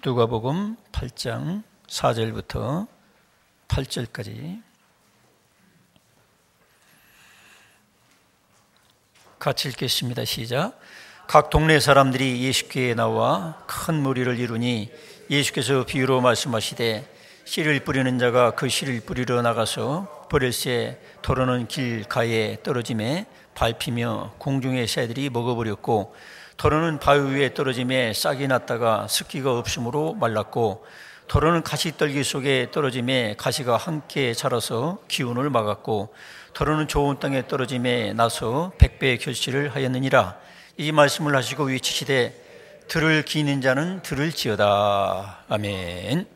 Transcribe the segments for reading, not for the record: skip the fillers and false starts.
누가복음 8장 4절부터 8절까지 같이 읽겠습니다. 시작. 각 동네 사람들이 예수께에 나와 큰 무리를 이루니 예수께서 비유로 말씀하시되 씨를 뿌리는 자가 그 씨를 뿌리러 나가서 버릴새 더러는 길가에 떨어짐에 밟히며 공중의 새들이 먹어버렸고 더러는 바위 위에 떨어짐에 싹이 났다가 습기가 없으므로 말랐고 더러는 가시떨기 속에 떨어짐에 가시가 함께 자라서 기운을 막았고 더러는 좋은 땅에 떨어짐에 나서 100배의 결실을 하였느니라. 이 말씀을 하시고 외치시되 들을 귀 있는 자는 들을지어다. 아멘.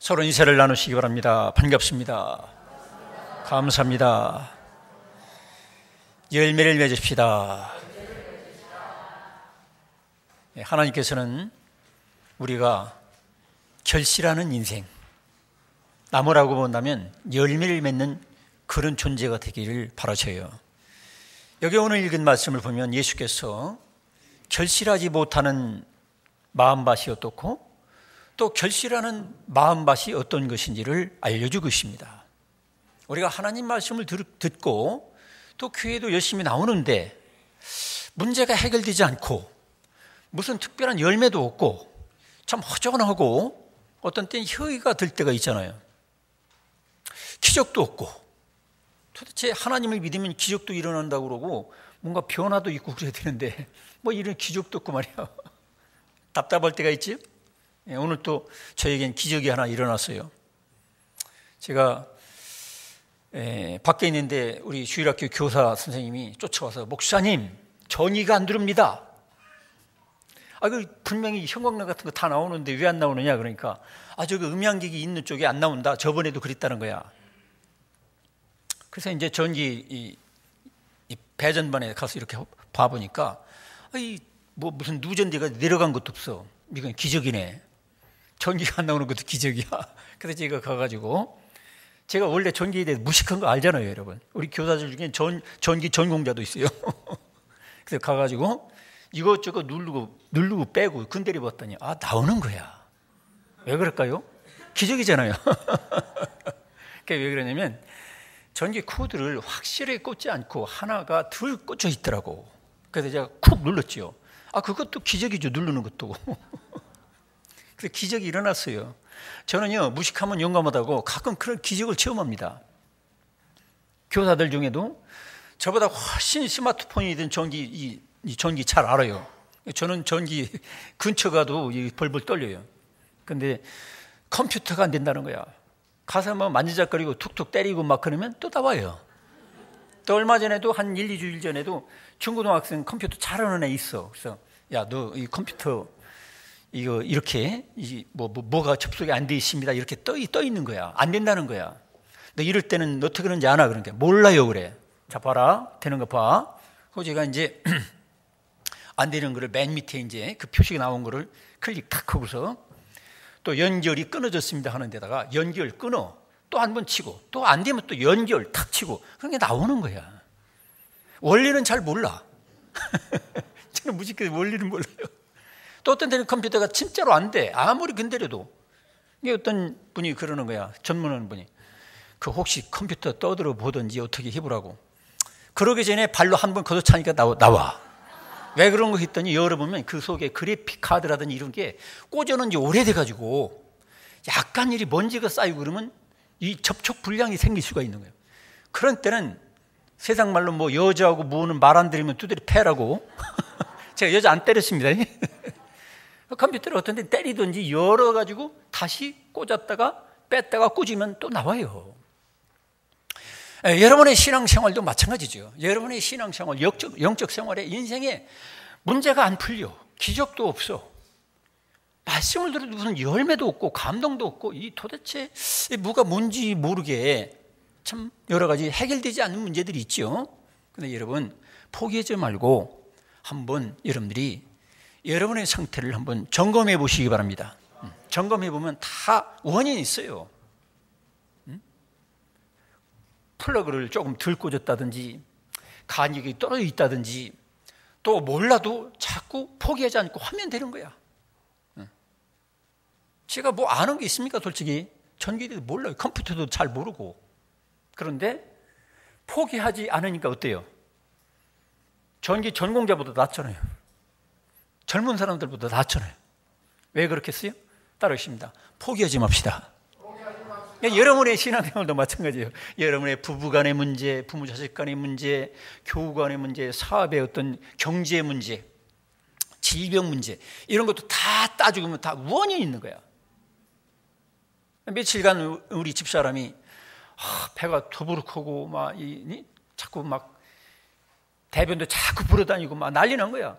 서로 인사를 나누시기 바랍니다. 반갑습니다. 감사합니다. 열매를 맺읍시다. 하나님께서는 우리가 결실하는 인생, 나무라고 본다면 열매를 맺는 그런 존재가 되기를 바라셔요. 여기 오늘 읽은 말씀을 보면 예수께서 결실하지 못하는 마음밭이 어떻고 또 결실하는 마음밭이 어떤 것인지를 알려주고 있습니다. 우리가 하나님 말씀을 듣고 또 교회도 열심히 나오는데 문제가 해결되지 않고 무슨 특별한 열매도 없고 참 허전하고 어떤 때는 허위가 될 때가 있잖아요. 기적도 없고 도대체 하나님을 믿으면 기적도 일어난다고 그러고 뭔가 변화도 있고 그래야 되는데 뭐 이런 기적도 없고 말이야. 답답할 때가 있지. 오늘 또 저에겐 기적이 하나 일어났어요. 제가 밖에 있는데 우리 주일학교 교사 선생님이 쫓아와서 목사님 전이가 안 들어옵니다. 분명히 형광등 같은 거 다 나오는데 왜 안 나오느냐 그러니까 저기 음향기기 있는 쪽에 안 나온다. 저번에도 그랬다는 거야. 그래서 이제 전기 이 배전반에 가서 이렇게 봐보니까 뭐 무슨 누전대가 내려간 것도 없어. 이건 기적이네. 전기가 안 나오는 것도 기적이야. 그래서 제가 가가지고 제가 원래 전기에 대해 무식한 거 알잖아요, 여러분. 우리 교사들 중에 전기 전공자도 있어요. 그래서 가가지고 이것저것 누르고 빼고 건드려 봤더니 나오는 거야. 왜 그럴까요? 기적이잖아요. 그게 왜 그러냐면 전기 코드를 확실하게 꽂지 않고 하나가 덜 꽂혀 있더라고. 그래서 제가 쿡 눌렀죠. 그것도 기적이죠. 누르는 것도. 그래서 기적이 일어났어요. 저는요 무식하면 용감하다고 가끔 그런 기적을 체험합니다. 교사들 중에도 저보다 훨씬 스마트폰이든 전기 잘 알아요. 저는 전기 근처 가도 벌벌 떨려요. 근데 컴퓨터가 안 된다는 거야. 가서 뭐 만지작거리고 툭툭 때리고 막 그러면 또 나와요. 또 얼마 전에도 한 1, 2주일 전에도 중고등학생 컴퓨터 잘하는 애 있어. 그래서 야, 너 이 컴퓨터 이거 이렇게 뭐가 접속이 안 돼 있습니다. 이렇게 떠 있는 거야. 안 된다는 거야. 너 이럴 때는 어떻게 그런지 아나? 그러니까 몰라요 그래. 자 봐라. 되는 거 봐. 그리고 제가 이제 안 되는 거를 맨 밑에 이제 그 표식이 나온 거를 클릭 탁 하고서 또 연결이 끊어졌습니다 하는 데다가 연결 끊어 또 한 번 치고 또 안 되면 또 연결 탁 치고 그런 게 나오는 거야. 원리는 잘 몰라. 저는 무식해서 원리는 몰라요. 또 어떤 데는 컴퓨터가 진짜로 안 돼. 아무리 건드려도. 이게 어떤 분이 그러는 거야. 전문하는 분이. 혹시 컴퓨터 떠들어 보든지 어떻게 해보라고. 그러기 전에 발로 한 번 걷어차니까 나와. 왜 그런 거 했더니 열어보면 그 속에 그래픽 카드라든지 이런 게 꽂아놓은 지 오래돼가지고 약간 일이 먼지가 쌓이고 그러면 이 접촉 불량이 생길 수가 있는 거예요. 그런 때는 세상 말로 뭐 여자하고 뭐는 말 안 들으면 두드려 패라고. 제가 여자 안 때렸습니다. 컴퓨터를 어떤 데 때리든지 열어가지고 다시 꽂았다가 뺐다가 꽂으면 또 나와요. 여러분의 신앙생활도 마찬가지죠. 여러분의 신앙생활, 영적 생활에 인생에 문제가 안 풀려. 기적도 없어. 말씀을 들어도 무슨 열매도 없고 감동도 없고 도대체 뭐가 뭔지 모르게 참 여러 가지 해결되지 않는 문제들이 있죠. 그런데 여러분 포기하지 말고 한번 여러분들이 여러분의 상태를 한번 점검해 보시기 바랍니다. 점검해 보면 다 원인이 있어요. 플러그를 조금 덜 꽂았다든지 간격이 떨어져 있다든지 또 몰라도 자꾸 포기하지 않고 하면 되는 거야. 제가 뭐 아는 게 있습니까? 솔직히 전기도 몰라요. 컴퓨터도 잘 모르고. 그런데 포기하지 않으니까 어때요? 전기 전공자보다 낫잖아요. 젊은 사람들보다 낫잖아요. 왜 그렇겠어요? 따르십니다. 포기하지 맙시다. 여러분의 신앙생활도 마찬가지예요. 여러분의 부부간의 문제, 부모 자식 간의 문제, 교우 간의 문제, 사업의 어떤 경제 문제, 질병 문제, 이런 것도 다 따지고 보면 다 원인이 있는 거야. 며칠간 우리 집사람이 배가 더부룩하고 자꾸 막 대변도 자꾸 불어다니고 막 난리 난 거야.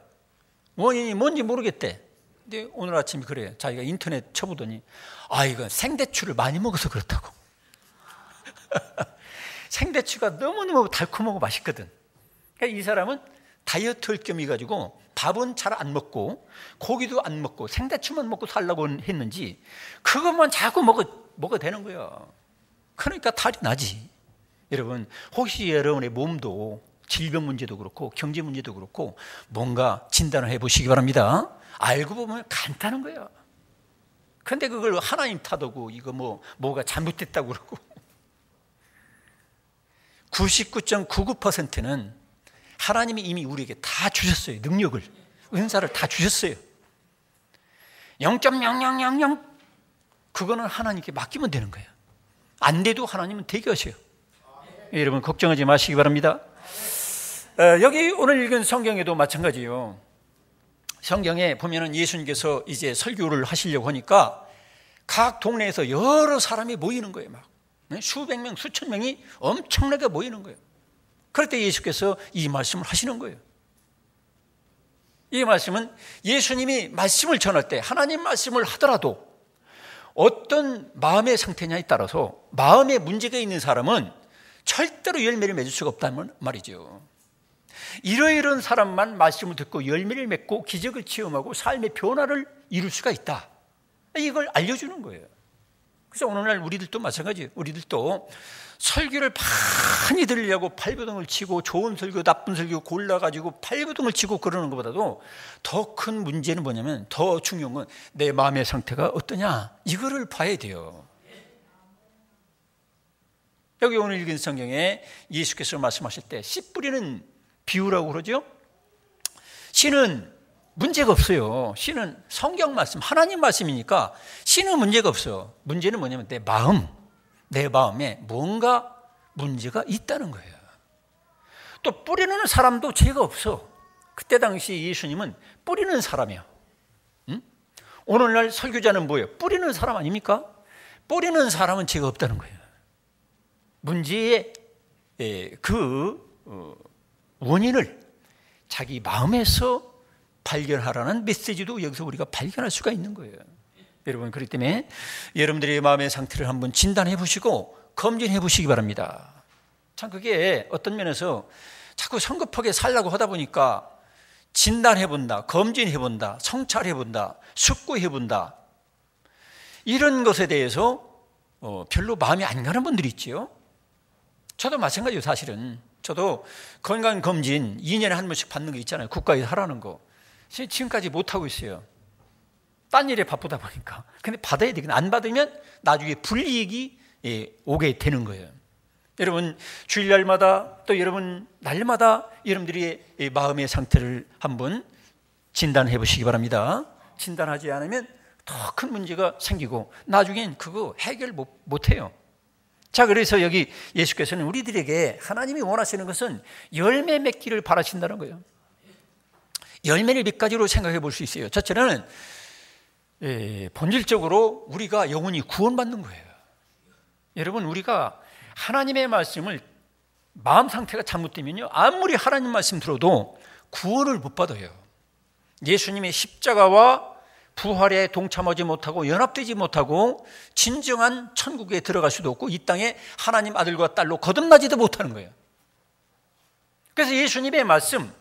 원인이 뭔지 모르겠대. 근데 오늘 아침에 그래요. 자기가 인터넷 쳐보더니 이건 생대추를 많이 먹어서 그렇다고. 생대추가 너무너무 달콤하고 맛있거든. 그러니까 이 사람은 다이어트할 겸이 가지고 밥은 잘 안 먹고 고기도 안 먹고 생대추만 먹고 살라고 했는지 그것만 자꾸 먹어도 되는 거야. 그러니까 탈이 나지. 여러분, 혹시 여러분의 몸도 질병 문제도 그렇고 경제 문제도 그렇고 뭔가 진단을 해보시기 바랍니다. 알고 보면 간단한 거야. 근데 그걸 하나님 탓하고 이거 뭐가 잘못됐다고 그러고 99.99%는 하나님이 이미 우리에게 다 주셨어요. 능력을, 은사를 다 주셨어요. 0.0000 그거는 하나님께 맡기면 되는 거예요. 안 돼도 하나님은 되게 하셔요. 여러분 걱정하지 마시기 바랍니다. 여기 오늘 읽은 성경에도 마찬가지예요. 성경에 보면은 예수님께서 이제 설교를 하시려고 하니까 각 동네에서 여러 사람이 모이는 거예요. 막 수백 명, 수천 명이 엄청나게 모이는 거예요. 그럴 때 예수께서 이 말씀을 하시는 거예요. 이 말씀은 예수님이 말씀을 전할 때 하나님 말씀을 하더라도 어떤 마음의 상태냐에 따라서 마음에 문제가 있는 사람은 절대로 열매를 맺을 수가 없다는 말이죠. 이러이러한 사람만 말씀을 듣고 열매를 맺고 기적을 체험하고 삶의 변화를 이룰 수가 있다. 이걸 알려주는 거예요. 그래서 오늘날 우리들도 마찬가지예요. 우리들도 설교를 많이 들으려고 발버둥을 치고 좋은 설교, 나쁜 설교 골라가지고 발버둥을 치고 그러는 것보다도 더 큰 문제는 뭐냐면 더 중요한 건 내 마음의 상태가 어떠냐 이거를 봐야 돼요. 여기 오늘 읽은 성경에 예수께서 말씀하실 때 씨 뿌리는 비유라고 그러죠. 씨는 문제가 없어요. 씨는 성경 말씀, 하나님 말씀이니까 씨는 문제가 없어요. 문제는 뭐냐면 내 마음에 뭔가 문제가 있다는 거예요. 또 뿌리는 사람도 죄가 없어. 그때 당시 예수님은 뿌리는 사람이에요. 오늘날 설교자는 뭐예요? 뿌리는 사람 아닙니까? 뿌리는 사람은 죄가 없다는 거예요. 문제의 원인을 자기 마음에서 발견하라는 메시지도 여기서 우리가 발견할 수가 있는 거예요. 여러분, 그렇기 때문에 여러분들의 마음의 상태를 한번 진단해 보시고 검진해 보시기 바랍니다. 참 그게 어떤 면에서 자꾸 성급하게 살려고 하다 보니까 진단해 본다, 검진해 본다, 성찰해 본다, 숙고해 본다, 이런 것에 대해서 별로 마음이 안 가는 분들이 있지요. 저도 마찬가지예요. 사실은 저도 건강검진 2년에 한 번씩 받는 거 있잖아요. 국가에서 하라는 거. 지금까지 못하고 있어요. 딴 일에 바쁘다 보니까. 근데 받아야 되긴, 안 받으면 나중에 불이익이 오게 되는 거예요. 여러분, 주일날마다 또 여러분 날마다 여러분들이 마음의 상태를 한번 진단해 보시기 바랍니다. 진단하지 않으면 더 큰 문제가 생기고 나중엔 그거 해결 못해요. 자, 그래서 여기 예수께서는 우리들에게 하나님이 원하시는 것은 열매 맺기를 바라신다는 거예요. 열매를 몇 가지로 생각해 볼 수 있어요. 첫째는 본질적으로 우리가 영원히 구원받는 거예요. 여러분, 우리가 하나님의 말씀을 마음 상태가 잘못되면요, 아무리 하나님 말씀 들어도 구원을 못 받아요. 예수님의 십자가와 부활에 동참하지 못하고 연합되지 못하고 진정한 천국에 들어갈 수도 없고 이 땅에 하나님 아들과 딸로 거듭나지도 못하는 거예요. 그래서 예수님의 말씀,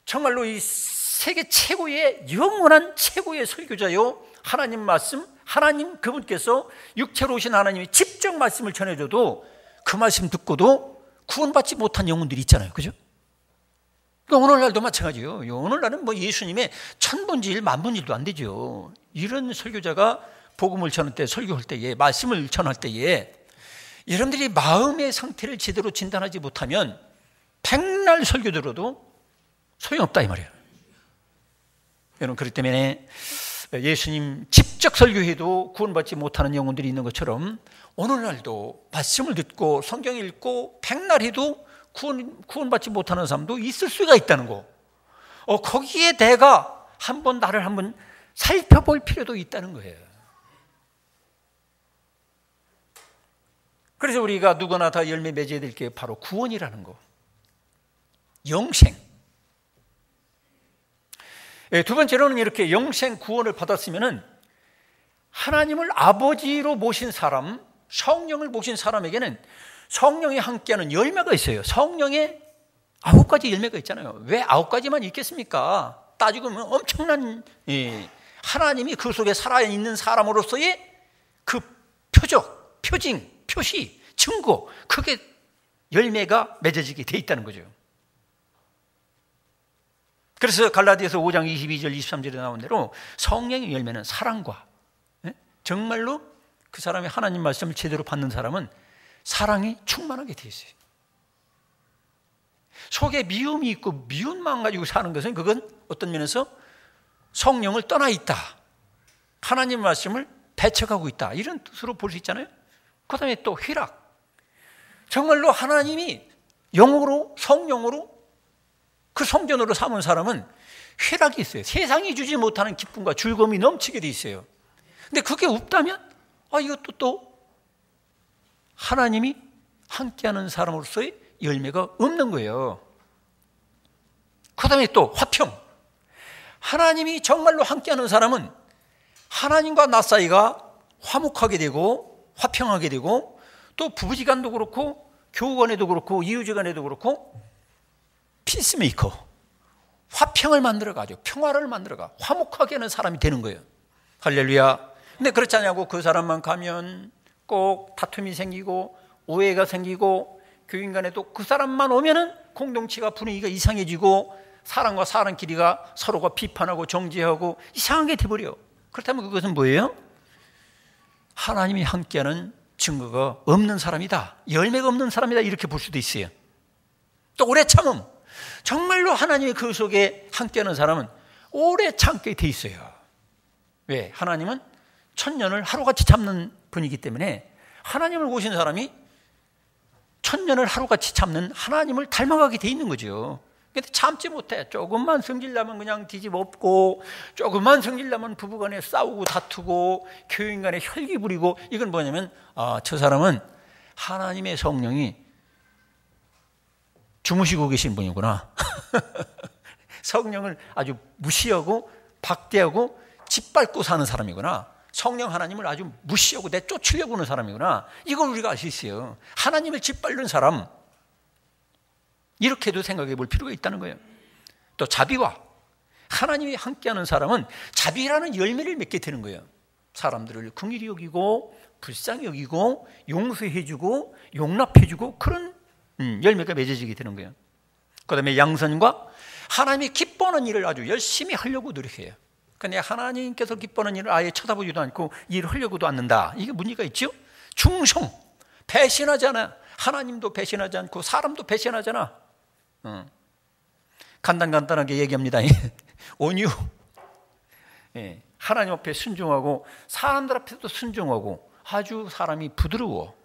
정말로 이 세계 최고의 영원한 최고의 설교자요, 하나님 말씀, 하나님 그분께서 육체로 오신 하나님이 직접 말씀을 전해줘도 그 말씀 듣고도 구원받지 못한 영혼들이 있잖아요. 그죠? 그러니까 오늘날도 마찬가지예요. 오늘날은 뭐 예수님의 천분지일 만분일도 안 되죠. 이런 설교자가 복음을 전할 때, 설교할 때에, 말씀을 전할 때에 여러분들이 마음의 상태를 제대로 진단하지 못하면 백날 설교 들어도 소용없다 이 말이에요. 여러분, 그렇기 때문에 예수님 직접 설교해도 구원받지 못하는 영혼들이 있는 것처럼 오늘날도 말씀을 듣고 성경 읽고 백날 해도 구원받지 못하는 사람도 있을 수가 있다는 거. 거기에 내가 나를 한번 살펴볼 필요도 있다는 거예요. 그래서 우리가 누구나 다 열매 맺어야 될 게 바로 구원이라는 거. 영생. 두 번째로는 이렇게 영생 구원을 받았으면은 하나님을 아버지로 모신 사람, 성령을 모신 사람에게는 성령이 함께하는 열매가 있어요. 성령에 9가지 열매가 있잖아요. 왜 9가지만 있겠습니까? 따지고 보면 엄청난 하나님이 그 속에 살아있는 사람으로서의 그 표적, 표징, 표시, 증거, 그게 열매가 맺어지게 돼 있다는 거죠. 그래서 갈라디아서 5장 22절 23절에 나온 대로 성령의 열매는 사랑과, 정말로 그 사람이 하나님 말씀을 제대로 받는 사람은 사랑이 충만하게 돼 있어요. 속에 미움이 있고 미움만 가지고 사는 것은 그건 어떤 면에서 성령을 떠나 있다, 하나님 말씀을 배척하고 있다, 이런 뜻으로 볼 수 있잖아요. 그 다음에 또 희락. 정말로 하나님이 영으로, 성령으로 그 성전으로 삼은 사람은 희락이 있어요. 세상이 주지 못하는 기쁨과 즐거움이 넘치게 돼 있어요. 근데 그게 없다면 이것도 또 하나님이 함께하는 사람으로서의 열매가 없는 거예요. 그 다음에 또 화평. 하나님이 정말로 함께하는 사람은 하나님과 나 사이가 화목하게 되고 화평하게 되고, 또 부부지간도 그렇고 교우간에도 그렇고 이웃지간에도 그렇고 피스메이커, 화평을 만들어가지고 평화를 만들어가 화목하게 하는 사람이 되는 거예요. 할렐루야. 근데 그렇지 않냐고 그 사람만 가면 꼭 다툼이 생기고 오해가 생기고, 교인 간에도 그 사람만 오면은 공동체가 분위기가 이상해지고 사람과 사람끼리가 서로가 비판하고 정죄하고 이상하게 돼버려. 그렇다면 그것은 뭐예요? 하나님이 함께하는 증거가 없는 사람이다, 열매가 없는 사람이다, 이렇게 볼 수도 있어요. 또 오래 참음. 정말로 하나님의 그 속에 함께하는 사람은 오래 참게 돼 있어요. 왜? 하나님은 천년을 하루같이 참는 분이기 때문에 하나님을 모신 사람이 천년을 하루같이 참는 하나님을 닮아가게 돼 있는 거죠. 근데 참지 못해. 조금만 성질나면 그냥 뒤집어엎고, 조금만 성질나면 부부간에 싸우고 다투고 교인 간에 혈기 부리고, 이건 뭐냐면 저 사람은 하나님의 성령이 주무시고 계신 분이구나. 성령을 아주 무시하고 박대하고 짓밟고 사는 사람이구나. 성령 하나님을 아주 무시하고 내쫓으려고 하는 사람이구나. 이걸 우리가 알 수 있어요. 하나님을 짓밟는 사람, 이렇게도 생각해 볼 필요가 있다는 거예요. 또 자비와, 하나님이 함께하는 사람은 자비라는 열매를 맺게 되는 거예요. 사람들을 긍휼히 여기고 불쌍히 여기고 용서해주고 용납해주고, 그런 열매가 맺어지게 되는 거예요. 그 다음에 양선과, 하나님이 기뻐하는 일을 아주 열심히 하려고 노력해요. 그러니까 하나님께서 기뻐하는 일을 아예 쳐다보지도 않고 일을 하려고도 않는다. 이게 문제가 있죠. 충성, 배신하지 않아. 하나님도 배신하지 않고 사람도 배신하잖아. 간단하게 얘기합니다. 온유. 하나님 앞에 순종하고 사람들 앞에도 순종하고 아주 사람이 부드러워.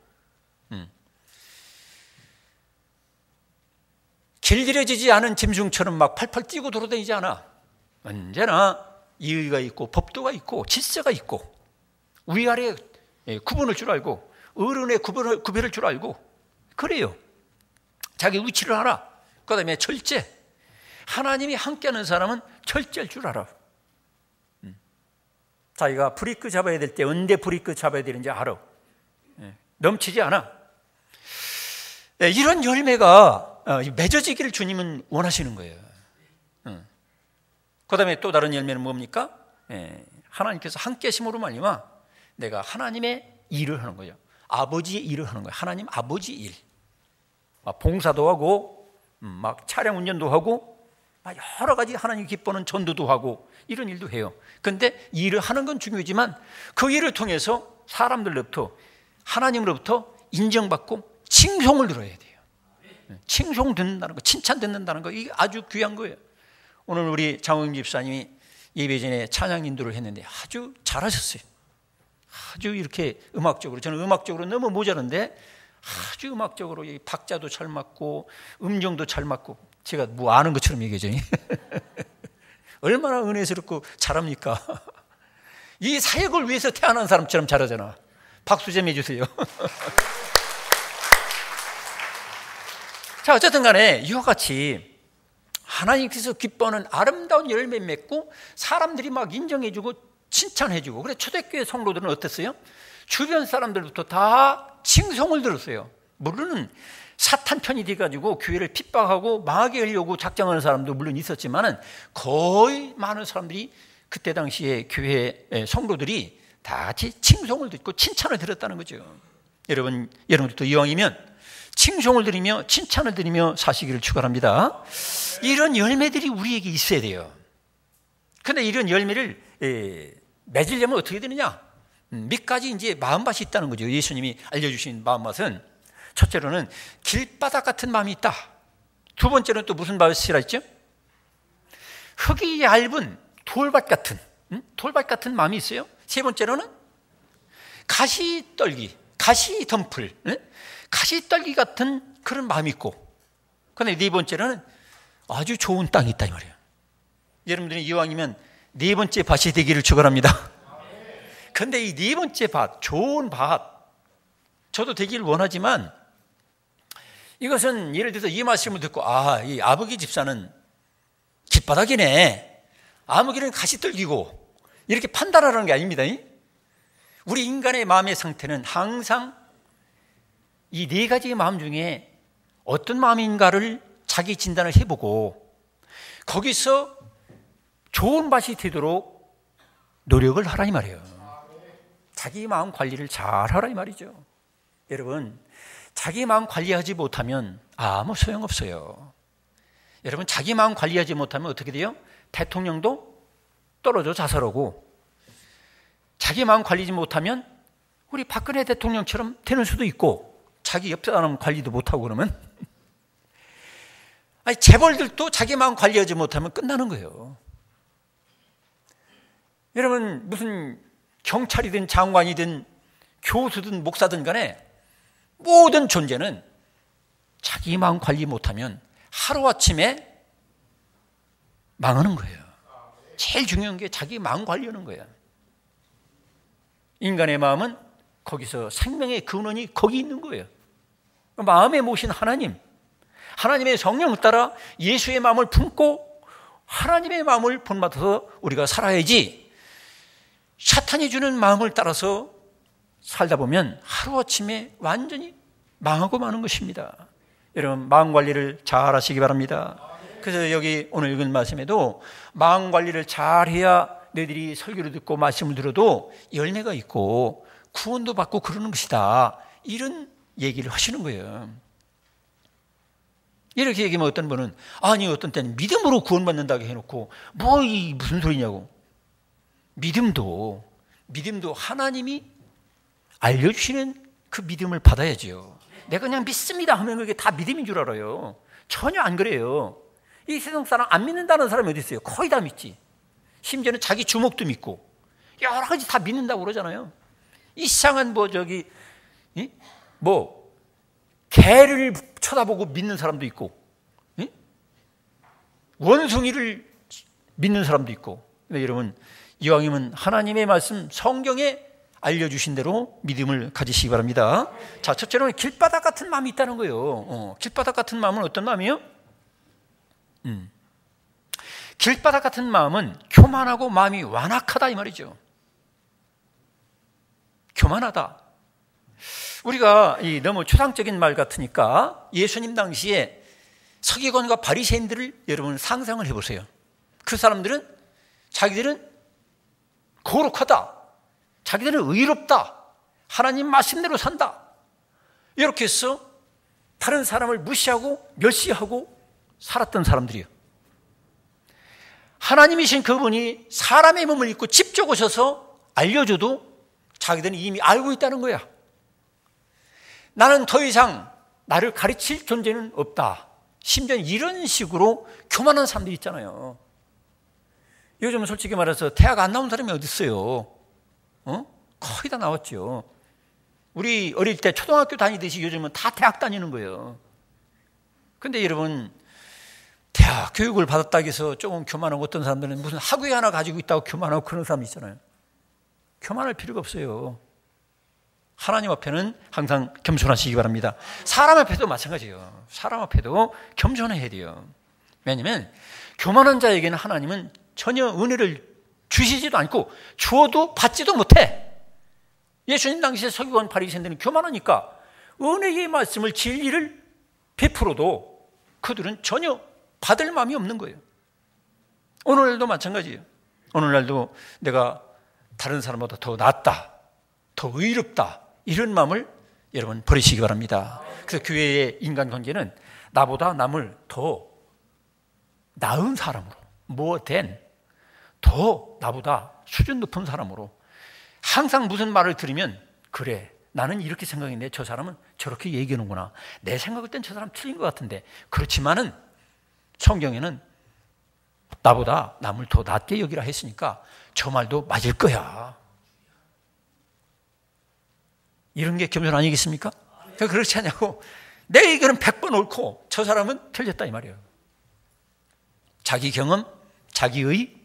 길들여지지 않은 짐승처럼 막 팔팔 뛰고 돌아다니지 않아. 언제나 이의가 있고 법도가 있고 질서가 있고 위아래 구분할 줄 알고 어른의 구별할 줄 알고 그래요. 자기 위치를 알아. 그 다음에 철제. 하나님이 함께하는 사람은 철저할 줄 알아. 자기가 브레이크 잡아야 될 때 언제 브레이크 잡아야 되는지 알아. 넘치지 않아. 이런 열매가 맺어지기를 주님은 원하시는 거예요. 그 다음에 또 다른 열매는 뭡니까? 하나님께서 함께 하심으로 말미암아 내가 하나님의 일을 하는 거죠. 아버지의 일을 하는 거예요. 하나님 아버지 일. 봉사도 하고 막 차량 운전도 하고 여러 가지 하나님 기뻐하는 전도도 하고 이런 일도 해요. 그런데 일을 하는 건 중요하지만 그 일을 통해서 사람들로부터, 하나님으로부터 인정받고 칭송을 들어야 돼요. 칭송 듣는다는 거, 칭찬 듣는다는 거, 이게 아주 귀한 거예요. 오늘 우리 장홍 집사님이 예배 전에 찬양 인도를 했는데 아주 잘하셨어요. 아주 이렇게 음악적으로, 저는 음악적으로 너무 모자란데 아주 음악적으로 박자도 잘 맞고 음정도 잘 맞고, 제가 뭐 아는 것처럼 얘기하죠. 얼마나 은혜스럽고 잘합니까? 이 사역을 위해서 태어난 사람처럼 잘하잖아. 박수 좀 해주세요. 자, 어쨌든 간에 이와 같이 하나님께서 기뻐하는 아름다운 열매 맺고 사람들이 막 인정해주고 칭찬해주고, 그래 초대교회 성도들은 어땠어요? 주변 사람들부터 다 칭송을 들었어요. 물론 사탄 편이 돼가지고 교회를 핍박하고 망하게 하려고 작정하는 사람도 물론 있었지만 거의 많은 사람들이 그때 당시에 교회 성도들이 다 같이 칭송을 듣고 칭찬을 들었다는 거죠. 여러분들도 이왕이면 칭송을 드리며 칭찬을 드리며 사시기를 축원합니다. 이런 열매들이 우리에게 있어야 돼요. 그런데 이런 열매를 맺으려면 어떻게 되느냐? 몇 가지 이제 마음밭이 있다는 거죠. 예수님이 알려주신 마음밭은, 첫째로는 길바닥 같은 마음이 있다. 두 번째로는 또 무슨 밭이라 했죠? 흙이 얇은 돌밭 같은 마음이 있어요. 세 번째로는 가시떨기, 가시덤불, 가시떨기 같은 그런 마음이 있고, 그런데 네 번째로는 아주 좋은 땅이 있다 이 말이에요. 여러분들이 이왕이면 네 번째 밭이 되기를 축원합니다. 그런데 이 네 번째 밭, 좋은 밭, 저도 되기를 원하지만 이것은 예를 들어서 이 말씀을 듣고 이 아버지 집사는 길바닥이네, 아무개는 가시떨기고, 이렇게 판단하라는 게 아닙니다. 우리 인간의 마음의 상태는 항상 이 네 가지의 마음 중에 어떤 마음인가를 자기 진단을 해보고 거기서 좋은 밭이 되도록 노력을 하라 이 말이에요. 자기 마음 관리를 잘 하라 이 말이죠. 여러분, 자기 마음 관리하지 못하면 아무 소용없어요. 여러분, 자기 마음 관리하지 못하면 어떻게 돼요? 대통령도 떨어져 자살하고, 자기 마음 관리지 못하면 우리 박근혜 대통령처럼 되는 수도 있고, 자기 옆 사람 관리도 못하고 그러면 재벌들도 자기 마음 관리하지 못하면 끝나는 거예요. 여러분, 무슨 경찰이든 장관이든 교수든 목사든 간에 모든 존재는 자기 마음 관리 못하면 하루아침에 망하는 거예요. 제일 중요한 게 자기 마음 관리하는 거예요. 인간의 마음은 거기서 생명의 근원이 거기 있는 거예요. 마음에 모신 하나님, 하나님의 성령을 따라 예수의 마음을 품고 하나님의 마음을 본받아서 우리가 살아야지, 사탄이 주는 마음을 따라서 살다 보면 하루아침에 완전히 망하고 마는 것입니다. 여러분, 마음 관리를 잘 하시기 바랍니다. 그래서 여기 오늘 읽은 말씀에도 마음 관리를 잘 해야 너희들이 설교를 듣고 말씀을 들어도 열매가 있고 구원도 받고 그러는 것이다, 이런 얘기를 하시는 거예요. 이렇게 얘기하면 어떤 분은 어떤 때는 믿음으로 구원받는다고 해놓고 무슨 소리냐고. 믿음도 하나님이 알려주시는 그 믿음을 받아야죠. 내가 그냥 믿습니다 하면 그게 다 믿음인 줄 알아요. 전혀 안 그래요. 이 세상 사람 안 믿는다는 사람이 어디 있어요? 거의 다 믿지. 심지어는 자기 주먹도 믿고 여러 가지 다 믿는다고 그러잖아요. 이상한 개를 쳐다보고 믿는 사람도 있고, 원숭이를 믿는 사람도 있고. 근데 여러분, 이왕이면 하나님의 말씀, 성경에 알려주신 대로 믿음을 가지시기 바랍니다. 자, 첫째로는 길바닥 같은 마음이 있다는 거예요. 길바닥 같은 마음은 어떤 마음이에요? 길바닥 같은 마음은 교만하고 마음이 완악하다 이 말이죠. 교만하다. 우리가 너무 추상적인 말 같으니까 예수님 당시에 서기관과 바리새인들을 여러분 상상을 해보세요. 그 사람들은 자기들은 거룩하다, 자기들은 의롭다, 하나님 말씀대로 산다, 이렇게 해서 다른 사람을 무시하고 멸시하고 살았던 사람들이에요. 하나님이신 그분이 사람의 몸을 입고 직접 오셔서 알려줘도 자기들은 이미 알고 있다는 거야. 나는 더 이상 나를 가르칠 존재는 없다. 심지어 이런 식으로 교만한 사람들이 있잖아요. 요즘은 솔직히 말해서 대학 안 나온 사람이 어디 있어요? 거의 다 나왔죠. 우리 어릴 때 초등학교 다니듯이 요즘은 다 대학 다니는 거예요. 근데 여러분, 대학 교육을 받았다고 해서 조금 교만하고, 어떤 사람들은 무슨 학위 하나 가지고 있다고 교만하고 그런 사람 있잖아요. 교만할 필요가 없어요. 하나님 앞에는 항상 겸손하시기 바랍니다. 사람 앞에도 마찬가지예요. 사람 앞에도 겸손해야 돼요. 왜냐하면 교만한 자에게는 하나님은 전혀 은혜를 주시지도 않고 주어도 받지도 못해. 예수님 당시에 서기관 바리새인들은 교만하니까 은혜의 말씀을, 진리를 베풀어도 그들은 전혀 받을 마음이 없는 거예요. 오늘날도 마찬가지예요. 오늘날도 내가 다른 사람보다 더 낫다, 더 의롭다, 이런 마음을 여러분 버리시기 바랍니다. 그래서 교회의 인간관계는 나보다 남을 더 나은 사람으로, 더 나보다 수준 높은 사람으로, 항상 무슨 말을 들으면 그래, 나는 이렇게 생각했는데 저 사람은 저렇게 얘기하는구나, 내 생각할 땐 저 사람 틀린 것 같은데, 그렇지만은 성경에는 나보다 남을 더 낫게 여기라 했으니까 저 말도 맞을 거야. 이런 게 겸손 아니겠습니까? 그렇지 않냐고, 내 의견은 100번 옳고 저 사람은 틀렸다 이 말이에요. 자기 경험, 자기의,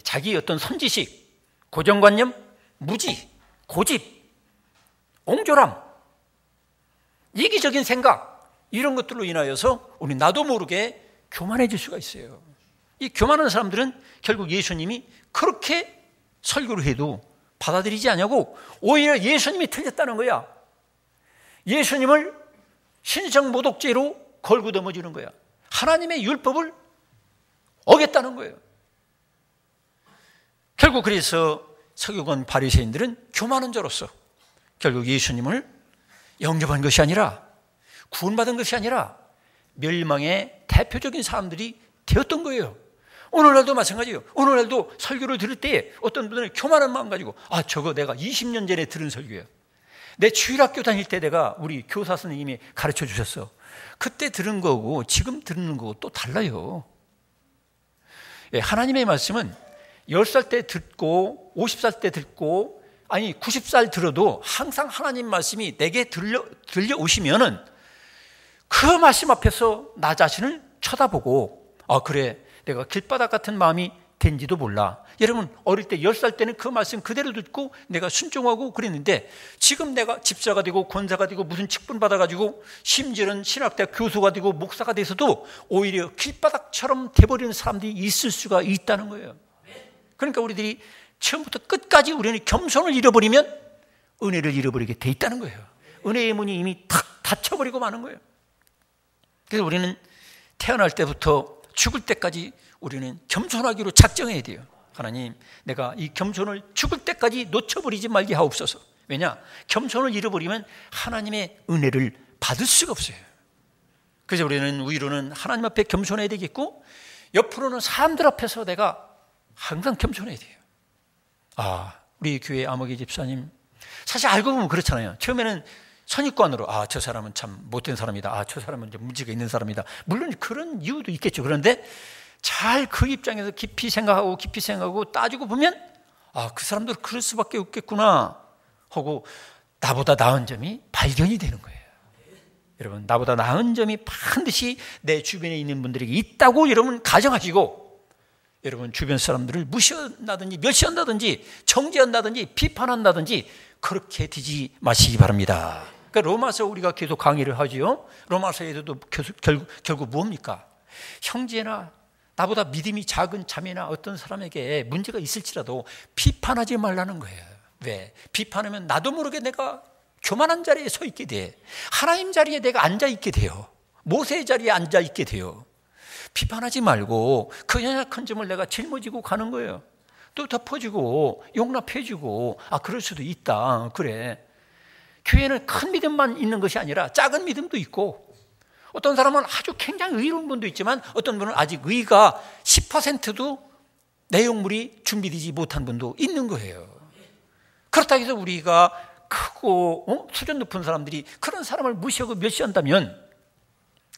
자기 어떤 선지식, 고정관념, 무지, 고집, 옹졸함, 이기적인 생각, 이런 것들로 인하여서 우리 나도 모르게 교만해질 수가 있어요. 이 교만한 사람들은 결국 예수님이 그렇게 설교를 해도 받아들이지 않냐고, 오히려 예수님이 틀렸다는 거야. 예수님을 신성모독죄로 걸고 넘어지는 거야. 하나님의 율법을 어겼다는 거예요. 결국 그래서 서기관 바리새인들은 교만한 자로서 결국 예수님을 영접한 것이 아니라, 구원받은 것이 아니라 멸망의 대표적인 사람들이 되었던 거예요. 오늘날도 마찬가지예요. 오늘날도 설교를 들을 때 어떤 분들은 교만한 마음 가지고, 저거 내가 20년 전에 들은 설교예요. 내 주일학교 다닐 때 내가 우리 교사 선생님이 가르쳐 주셨어. 그때 들은 거고 지금 듣는 거고 또 달라요. 하나님의 말씀은 10살 때 듣고 50살 때 듣고 90살 들어도 항상 하나님 말씀이 내게 들려오시면은 그 말씀 앞에서 나 자신을 쳐다보고, 그래, 내가 길바닥 같은 마음이 된지도 몰라. 여러분, 어릴 때 10살 때는 그 말씀 그대로 듣고 내가 순종하고 그랬는데, 지금 내가 집사가 되고 권사가 되고 무슨 직분 받아가지고 심지어는 신학대학 교수가 되고 목사가 돼서도 오히려 길바닥처럼 돼버리는 사람들이 있을 수가 있다는 거예요. 그러니까 우리들이 처음부터 끝까지 우리는 겸손을 잃어버리면 은혜를 잃어버리게 돼 있다는 거예요. 은혜의 문이 이미 탁 닫혀버리고 마는 거예요. 그래서 우리는 태어날 때부터 죽을 때까지 우리는 겸손하기로 작정해야 돼요. 하나님, 내가 이 겸손을 죽을 때까지 놓쳐버리지 말게 하옵소서. 왜냐? 겸손을 잃어버리면 하나님의 은혜를 받을 수가 없어요. 그래서 우리는 위로는 하나님 앞에 겸손해야 되겠고, 옆으로는 사람들 앞에서 내가 항상 겸손해야 돼요. 우리 교회 아무개 집사님, 사실 알고 보면 그렇잖아요. 처음에는 선입관으로 저 사람은 참 못된 사람이다, 저 사람은 이제 문제가 있는 사람이다, 물론 그런 이유도 있겠죠. 그런데 잘 그 입장에서 깊이 생각하고 따지고 보면 그 사람도 그럴 수밖에 없겠구나 하고 나보다 나은 점이 발견이 되는 거예요. 여러분, 나보다 나은 점이 반드시 내 주변에 있는 분들에게 있다고 여러분 가정하시고, 여러분 주변 사람들을 무시한다든지 멸시한다든지 정죄한다든지 비판한다든지 그렇게 되지 마시기 바랍니다. 그러니까 로마서 우리가 계속 강의를 하지요. 로마서에서도 결국 뭡니까? 형제나 나보다 믿음이 작은 자매나 어떤 사람에게 문제가 있을지라도 비판하지 말라는 거예요. 왜? 비판하면 나도 모르게 내가 교만한 자리에 서 있게 돼. 하나님 자리에 내가 앉아 있게 돼요. 모세의 자리에 앉아 있게 돼요. 비판하지 말고 그 연약한 점을 내가 짊어지고 가는 거예요. 또 덮어주고 용납해주고, 그럴 수도 있다. 그래. 교회는 큰 믿음만 있는 것이 아니라 작은 믿음도 있고, 어떤 사람은 아주 굉장히 의로운 분도 있지만 어떤 분은 아직 의가 10%도 내용물이 준비되지 못한 분도 있는 거예요. 그렇다고 해서 우리가 크고 수준 높은 사람들이 그런 사람을 무시하고 멸시한다면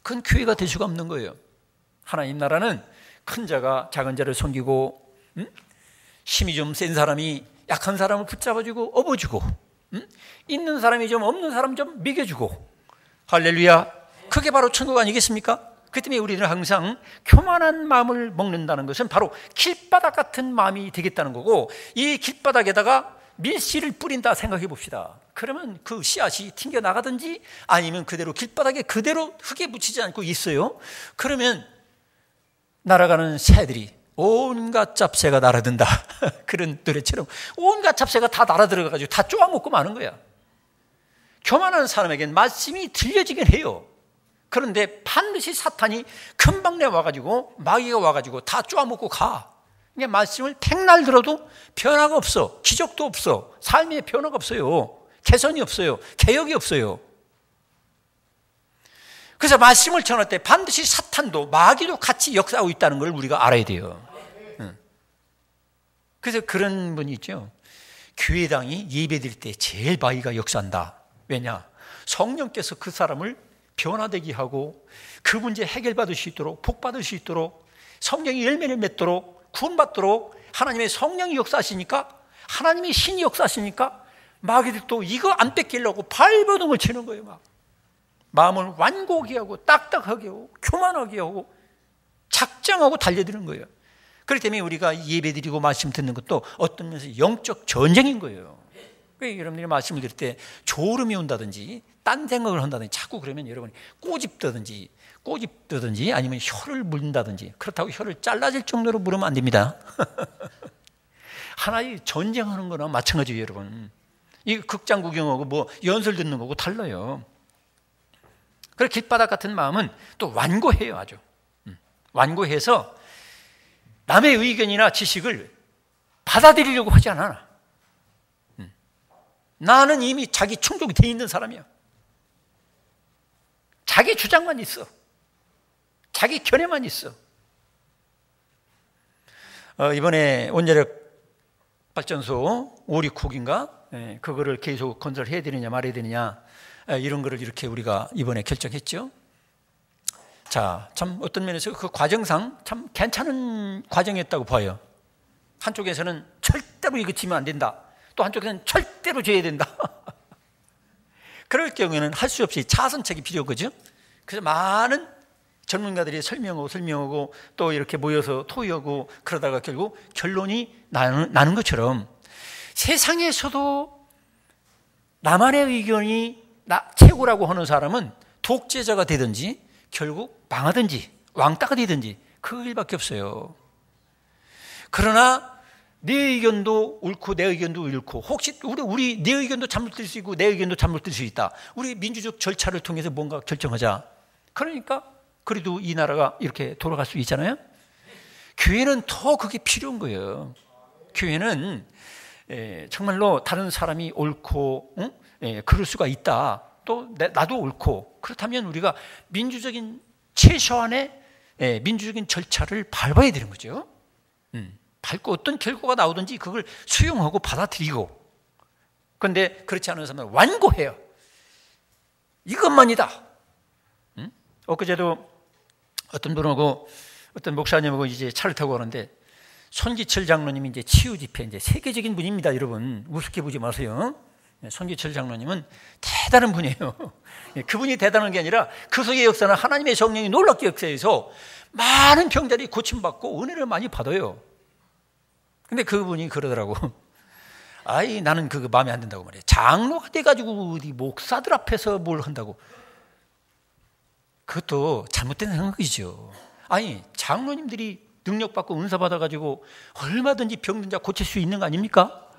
그건 교회가 될 수가 없는 거예요. 하나님 나라는 큰 자가 작은 자를 섬기고 힘이 좀 센 사람이 약한 사람을 붙잡아주고 업어주고 있는 사람이 좀 없는 사람 좀 먹여주고, 할렐루야. 그게 바로 천국 아니겠습니까? 그 때문에 우리는 항상 교만한 마음을 먹는다는 것은 바로 길바닥 같은 마음이 되겠다는 거고, 이 길바닥에다가 밀씨를 뿌린다 생각해 봅시다. 그러면 그 씨앗이 튕겨 나가든지 아니면 그대로 길바닥에 그대로 흙에 묻히지 않고 있어요. 그러면 날아가는 새들이 온갖 잡새가 날아든다 그런 노래처럼 온갖 잡새가 다 날아들어가지고 다 쪼아먹고 마는 거야. 교만한 사람에겐 말씀이 들려지긴 해요. 그런데 반드시 사탄이 금방내 와가지고 마귀가 와가지고 다 쪼아먹고 가. 그러니까 말씀을 백날 들어도 변화가 없어. 기적도 없어. 삶의 변화가 없어요. 개선이 없어요. 개혁이 없어요. 그래서 말씀을 전할 때 반드시 사탄도 마귀도 같이 역사하고 있다는 걸 우리가 알아야 돼요. 그래서 그런 분이 있죠. 교회당이 예배드릴 때 제일 마귀가 역사한다. 왜냐? 성령께서 그 사람을 변화되게 하고 그 문제 해결받을 수 있도록, 복받을 수 있도록, 성령이 열매를 맺도록, 구원받도록 하나님의 성령이 역사하시니까, 하나님의 신이 역사하시니까 마귀들이 또 이거 안 뺏기려고 발버둥을 치는 거예요. 막 마음을 완고하게 하고 딱딱하게 하고 교만하게 하고 작정하고 달려드는 거예요. 그렇기 때문에 우리가 예배드리고 말씀 듣는 것도 어떤 면에서 영적 전쟁인 거예요. 그러니까 여러분들이 말씀을 들을 때 졸음이 온다든지 딴 생각을 한다든지 자꾸 그러면 여러분이 꼬집다든지 아니면 혀를 물린다든지, 그렇다고 혀를 잘라질 정도로 물으면 안 됩니다. 하나의 전쟁하는 거나 마찬가지예요, 여러분. 이 극장 구경하고 뭐 연설 듣는 거고 달라요. 그래서 길바닥 같은 마음은 또 완고해요, 아주. 완고해서 남의 의견이나 지식을 받아들이려고 하지 않아. 나는 이미 자기 충족이 돼 있는 사람이야. 자기 주장만 있어. 자기 견해만 있어. 이번에 원자력 발전소 오리콕인가? 그거를 계속 건설해야 되느냐 말아야 되느냐, 이런 거를 이렇게 우리가 이번에 결정했죠. 자, 참 어떤 면에서 그 과정상 참 괜찮은 과정이었다고 봐요. 한쪽에서는 절대로 이거 지면 안 된다, 또 한쪽에서는 절대로 줘야 된다. 그럴 경우에는 할 수 없이 차선책이 필요하거든요. 그래서 많은 전문가들이 설명하고 또 이렇게 모여서 토의하고 그러다가 결국 결론이 나는 것처럼 세상에서도 나만의 의견이 최고라고 하는 사람은 독재자가 되든지 결국 망하든지 왕따가 되든지 그 일밖에 없어요. 그러나 내 의견도 옳고 내 의견도 옳고, 혹시 우리 내 의견도 잘못될 수 있고 내 의견도 잘못될 수 있다. 우리 민주적 절차를 통해서 뭔가 결정하자. 그러니까 그래도 이 나라가 이렇게 돌아갈 수 있잖아요. 교회는 더 그게 필요한 거예요. 교회는 정말로 다른 사람이 옳고 그럴 수가 있다, 또 나도 옳고, 그렇다면 우리가 민주적인 최소한의 민주적인 절차를 밟아야 되는 거죠. 밟고 어떤 결과가 나오든지 그걸 수용하고 받아들이고. 그런데 그렇지 않은 사람은 완고해요. 이것만이다. 엊그제도 어떤 분하고 어떤 목사님하고 이제 차를 타고 가는데, 손기철 장로님이 이제 치유 집회, 이제 세계적인 분입니다. 여러분 우습게 보지 마세요. 손기철 장로님은 대단한 분이에요. 그분이 대단한 게 아니라 그 속의 역사는 하나님의 성령이 놀랍게 역사해서 많은 병자들이 고침받고 은혜를 많이 받아요. 근데 그분이 그러더라고. 아이, 나는 그거 마음에 안 든다고 말이야. 장로가 돼가지고 어디 목사들 앞에서 뭘 한다고. 그것도 잘못된 생각이죠. 아니, 장로님들이 능력받고 은사 받아가지고 얼마든지 병든 자 고칠 수 있는 거 아닙니까?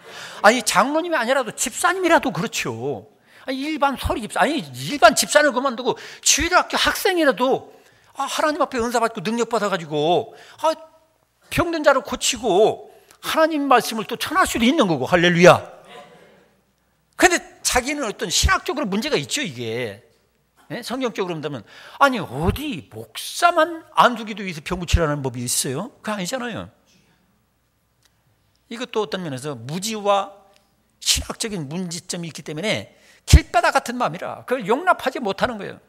아니, 장로님이 아니라도 집사님이라도 그렇죠. 아니, 일반 서리 집사, 아니 일반 집사를 그만두고 주일학교 학생이라도 하나님 앞에 은사 받고 능력 받아가지고 병든 자를 고치고 하나님 말씀을 또 전할 수도 있는 거고. 할렐루야. 근데 자기는 어떤 신학적으로 문제가 있죠, 이게. 성경적으로 본다면 아니 어디 목사만 안수기도 위해서 병고치라는 법이 있어요? 그거 아니잖아요. 이것도 어떤 면에서 무지와 신학적인 문제점이 있기 때문에 길바닥 같은 마음이라 그걸 용납하지 못하는 거예요.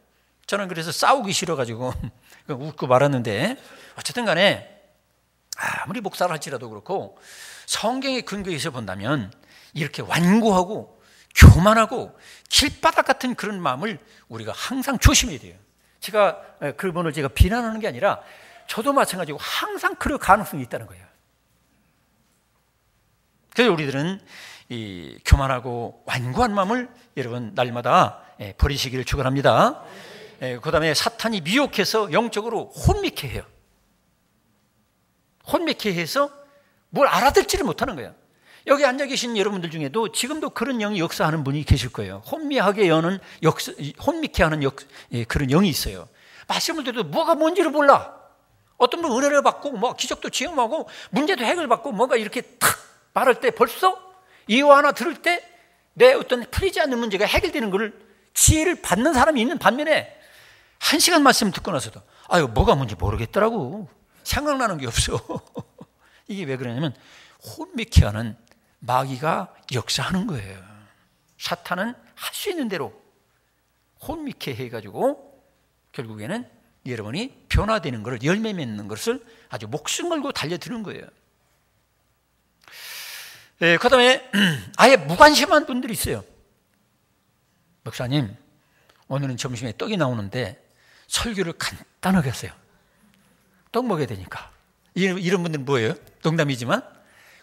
저는 그래서 싸우기 싫어가지고 웃고 말았는데, 어쨌든 간에 아무리 목사를 할지라도 그렇고 성경의 근거에서 본다면 이렇게 완고하고 교만하고 길바닥 같은 그런 마음을 우리가 항상 조심해야 돼요. 제가 그분을 제가 비난하는 게 아니라 저도 마찬가지고 항상 그럴 가능성이 있다는 거예요. 그래서 우리들은 이 교만하고 완고한 마음을 여러분 날마다 버리시기를 축원합니다. 그 다음에 사탄이 미혹해서 영적으로 혼미케 해요. 혼미케 해서 뭘 알아듣지를 못하는 거예요. 여기 앉아 계신 여러분들 중에도 지금도 그런 영이 역사하는 분이 계실 거예요. 혼미하게 여는 혼미케 하는 그런 영이 있어요. 말씀을 들어도 뭐가 뭔지를 몰라. 어떤 분은 은혜를 받고 뭐 기적도 체험하고 문제도 해결받고 뭔가 이렇게 탁 말할 때 벌써 이유 하나 들을 때 내 어떤 풀리지 않는 문제가 해결되는 것을 지혜를 받는 사람이 있는 반면에 1시간 말씀 듣고 나서도 아유 뭐가 뭔지 모르겠더라고. 생각나는 게 없어. 이게 왜 그러냐면 혼미케 하는 마귀가 역사하는 거예요. 사탄은 할 수 있는 대로 혼미케 해가지고 결국에는 여러분이 변화되는 것을, 열매 맺는 것을 아주 목숨 걸고 달려드는 거예요. 그 다음에 아예 무관심한 분들이 있어요. 목사님 오늘은 점심에 떡이 나오는데 설교를 간단하게 했어요. 떡 먹어야 되니까. 이런 분들은 뭐예요? 농담이지만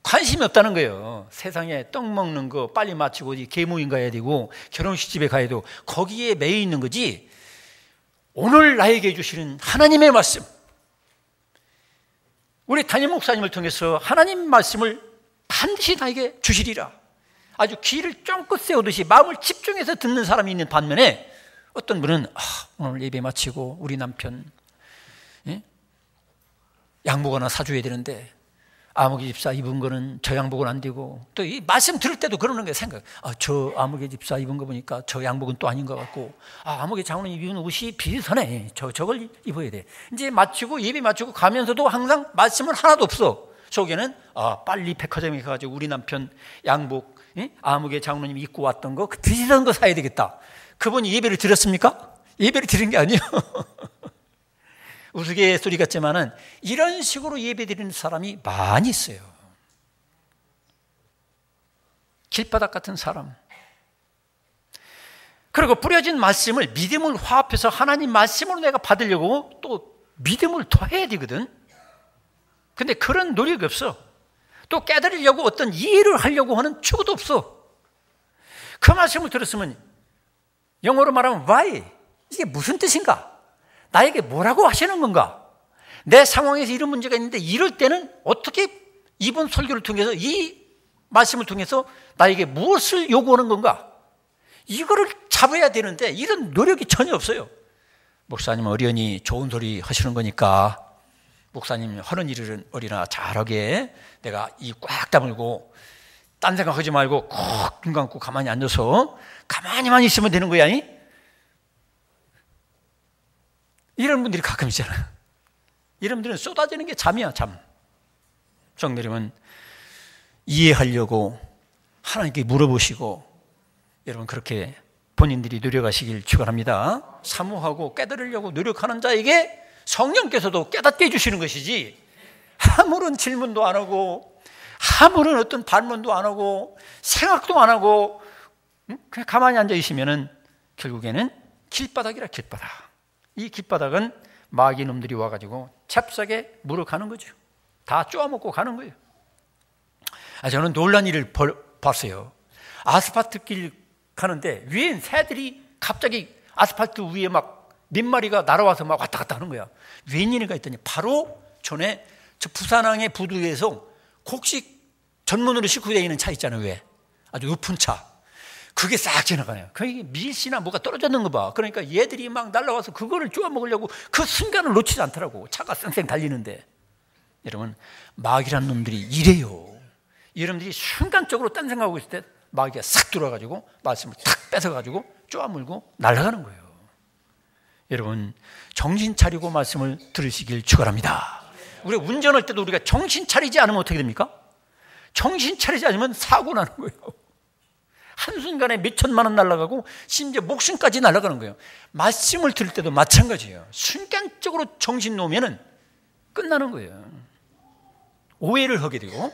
관심이 없다는 거예요. 세상에 떡 먹는 거 빨리 마치고 어디 계모임 가야 되고 결혼식 집에 가야 되고 거기에 매여 있는 거지, 오늘 나에게 주시는 하나님의 말씀, 우리 담임 목사님을 통해서 하나님 말씀을 반드시 나에게 주시리라. 아주 귀를 쫑긋 세우듯이 마음을 집중해서 듣는 사람이 있는 반면에 어떤 분은 오늘 예배 마치고 우리 남편 양복 하나 사줘야 되는데 아무개 집사 입은 거는 저 양복은 안 되고, 또 이 말씀 들을 때도 그러는 거예요. 생각. 저 아무개 집사 입은 거 보니까 저 양복은 또 아닌 것 같고, 아무개 장로님 입은 옷이 비슷하네. 저걸 입어야 돼. 이제 마치고 예배 마치고 가면서도 항상 말씀은 하나도 없어. 속에는 빨리 백화점에 가가지고 우리 남편 양복 아무개 장로님 입고 왔던 거 그 비슷한 거 사야 되겠다. 그분이 예배를 드렸습니까? 예배를 드린 게 아니에요. 우스갯소리 같지만은 이런 식으로 예배드리는 사람이 많이 있어요. 길바닥 같은 사람. 그리고 뿌려진 말씀을 믿음을 화합해서 하나님 말씀으로 내가 받으려고 또 믿음을 더해야 되거든. 근데 그런 노력이 없어. 또 깨달으려고 어떤 이해를 하려고 하는 추구도 없어. 그 말씀을 들었으면 영어로 말하면 why? 이게 무슨 뜻인가? 나에게 뭐라고 하시는 건가? 내 상황에서 이런 문제가 있는데 이럴 때는 어떻게 이번 설교를 통해서 이 말씀을 통해서 나에게 무엇을 요구하는 건가? 이거를 잡아야 되는데 이런 노력이 전혀 없어요. 목사님 어련히 좋은 소리 하시는 거니까 목사님 하는 일은 어리나 잘하게 내가 이 꽉 다물고 딴 생각하지 말고 꼭 눈 감고 가만히 앉아서 가만히만 있으면 되는 거야. 이런 분들이 가끔 있잖아요. 이런 분들은 쏟아지는 게 잠이야, 잠. 성도님은 이해하려고 하나님께 물어보시고 여러분 그렇게 본인들이 노력하시길 축원합니다. 사모하고 깨달으려고 노력하는 자에게 성령께서도 깨닫게 해주시는 것이지, 아무런 질문도 안 하고 아무런 어떤 반문도 안 하고 생각도 안 하고 그냥 가만히 앉아 있으면은 결국에는 길바닥이라, 길바닥. 이 길바닥은 마귀 놈들이 와가지고 잽싸게 물어가는 거죠. 다 쪼아먹고 가는 거예요. 저는 놀란 일을 봤어요. 아스팔트 길 가는데 위엔 새들이 갑자기 아스팔트 위에 막 몇 마리가 날아와서 막 왔다 갔다 하는 거야. 웬일인가 했더니 바로 전에 저 부산항의 부두에서 곡식 전문으로 싣고 다니는 차 있잖아요. 왜? 아주 높은 차. 그게 싹 지나가네요. 그게 밀씨나 뭐가 떨어졌는 거 봐. 그러니까 얘들이 막 날아와서 그거를 쪼아 먹으려고 그 순간을 놓치지 않더라고. 차가 쌩쌩 달리는데. 여러분, 마귀란 놈들이 이래요. 여러분들이 순간적으로 딴 생각하고 있을 때 마귀가 싹 들어와가지고 말씀을 탁 뺏어가지고 쪼아 물고 날아가는 거예요. 여러분, 정신 차리고 말씀을 들으시길 축원합니다. 우리가 운전할 때도 우리가 정신 차리지 않으면 어떻게 됩니까? 정신 차리지 않으면 사고 나는 거예요. 한순간에 몇 천만 원 날아가고 심지어 목숨까지 날아가는 거예요. 말씀을 들을 때도 마찬가지예요. 순간적으로 정신 놓으면 끝나는 거예요. 오해를 하게 되고.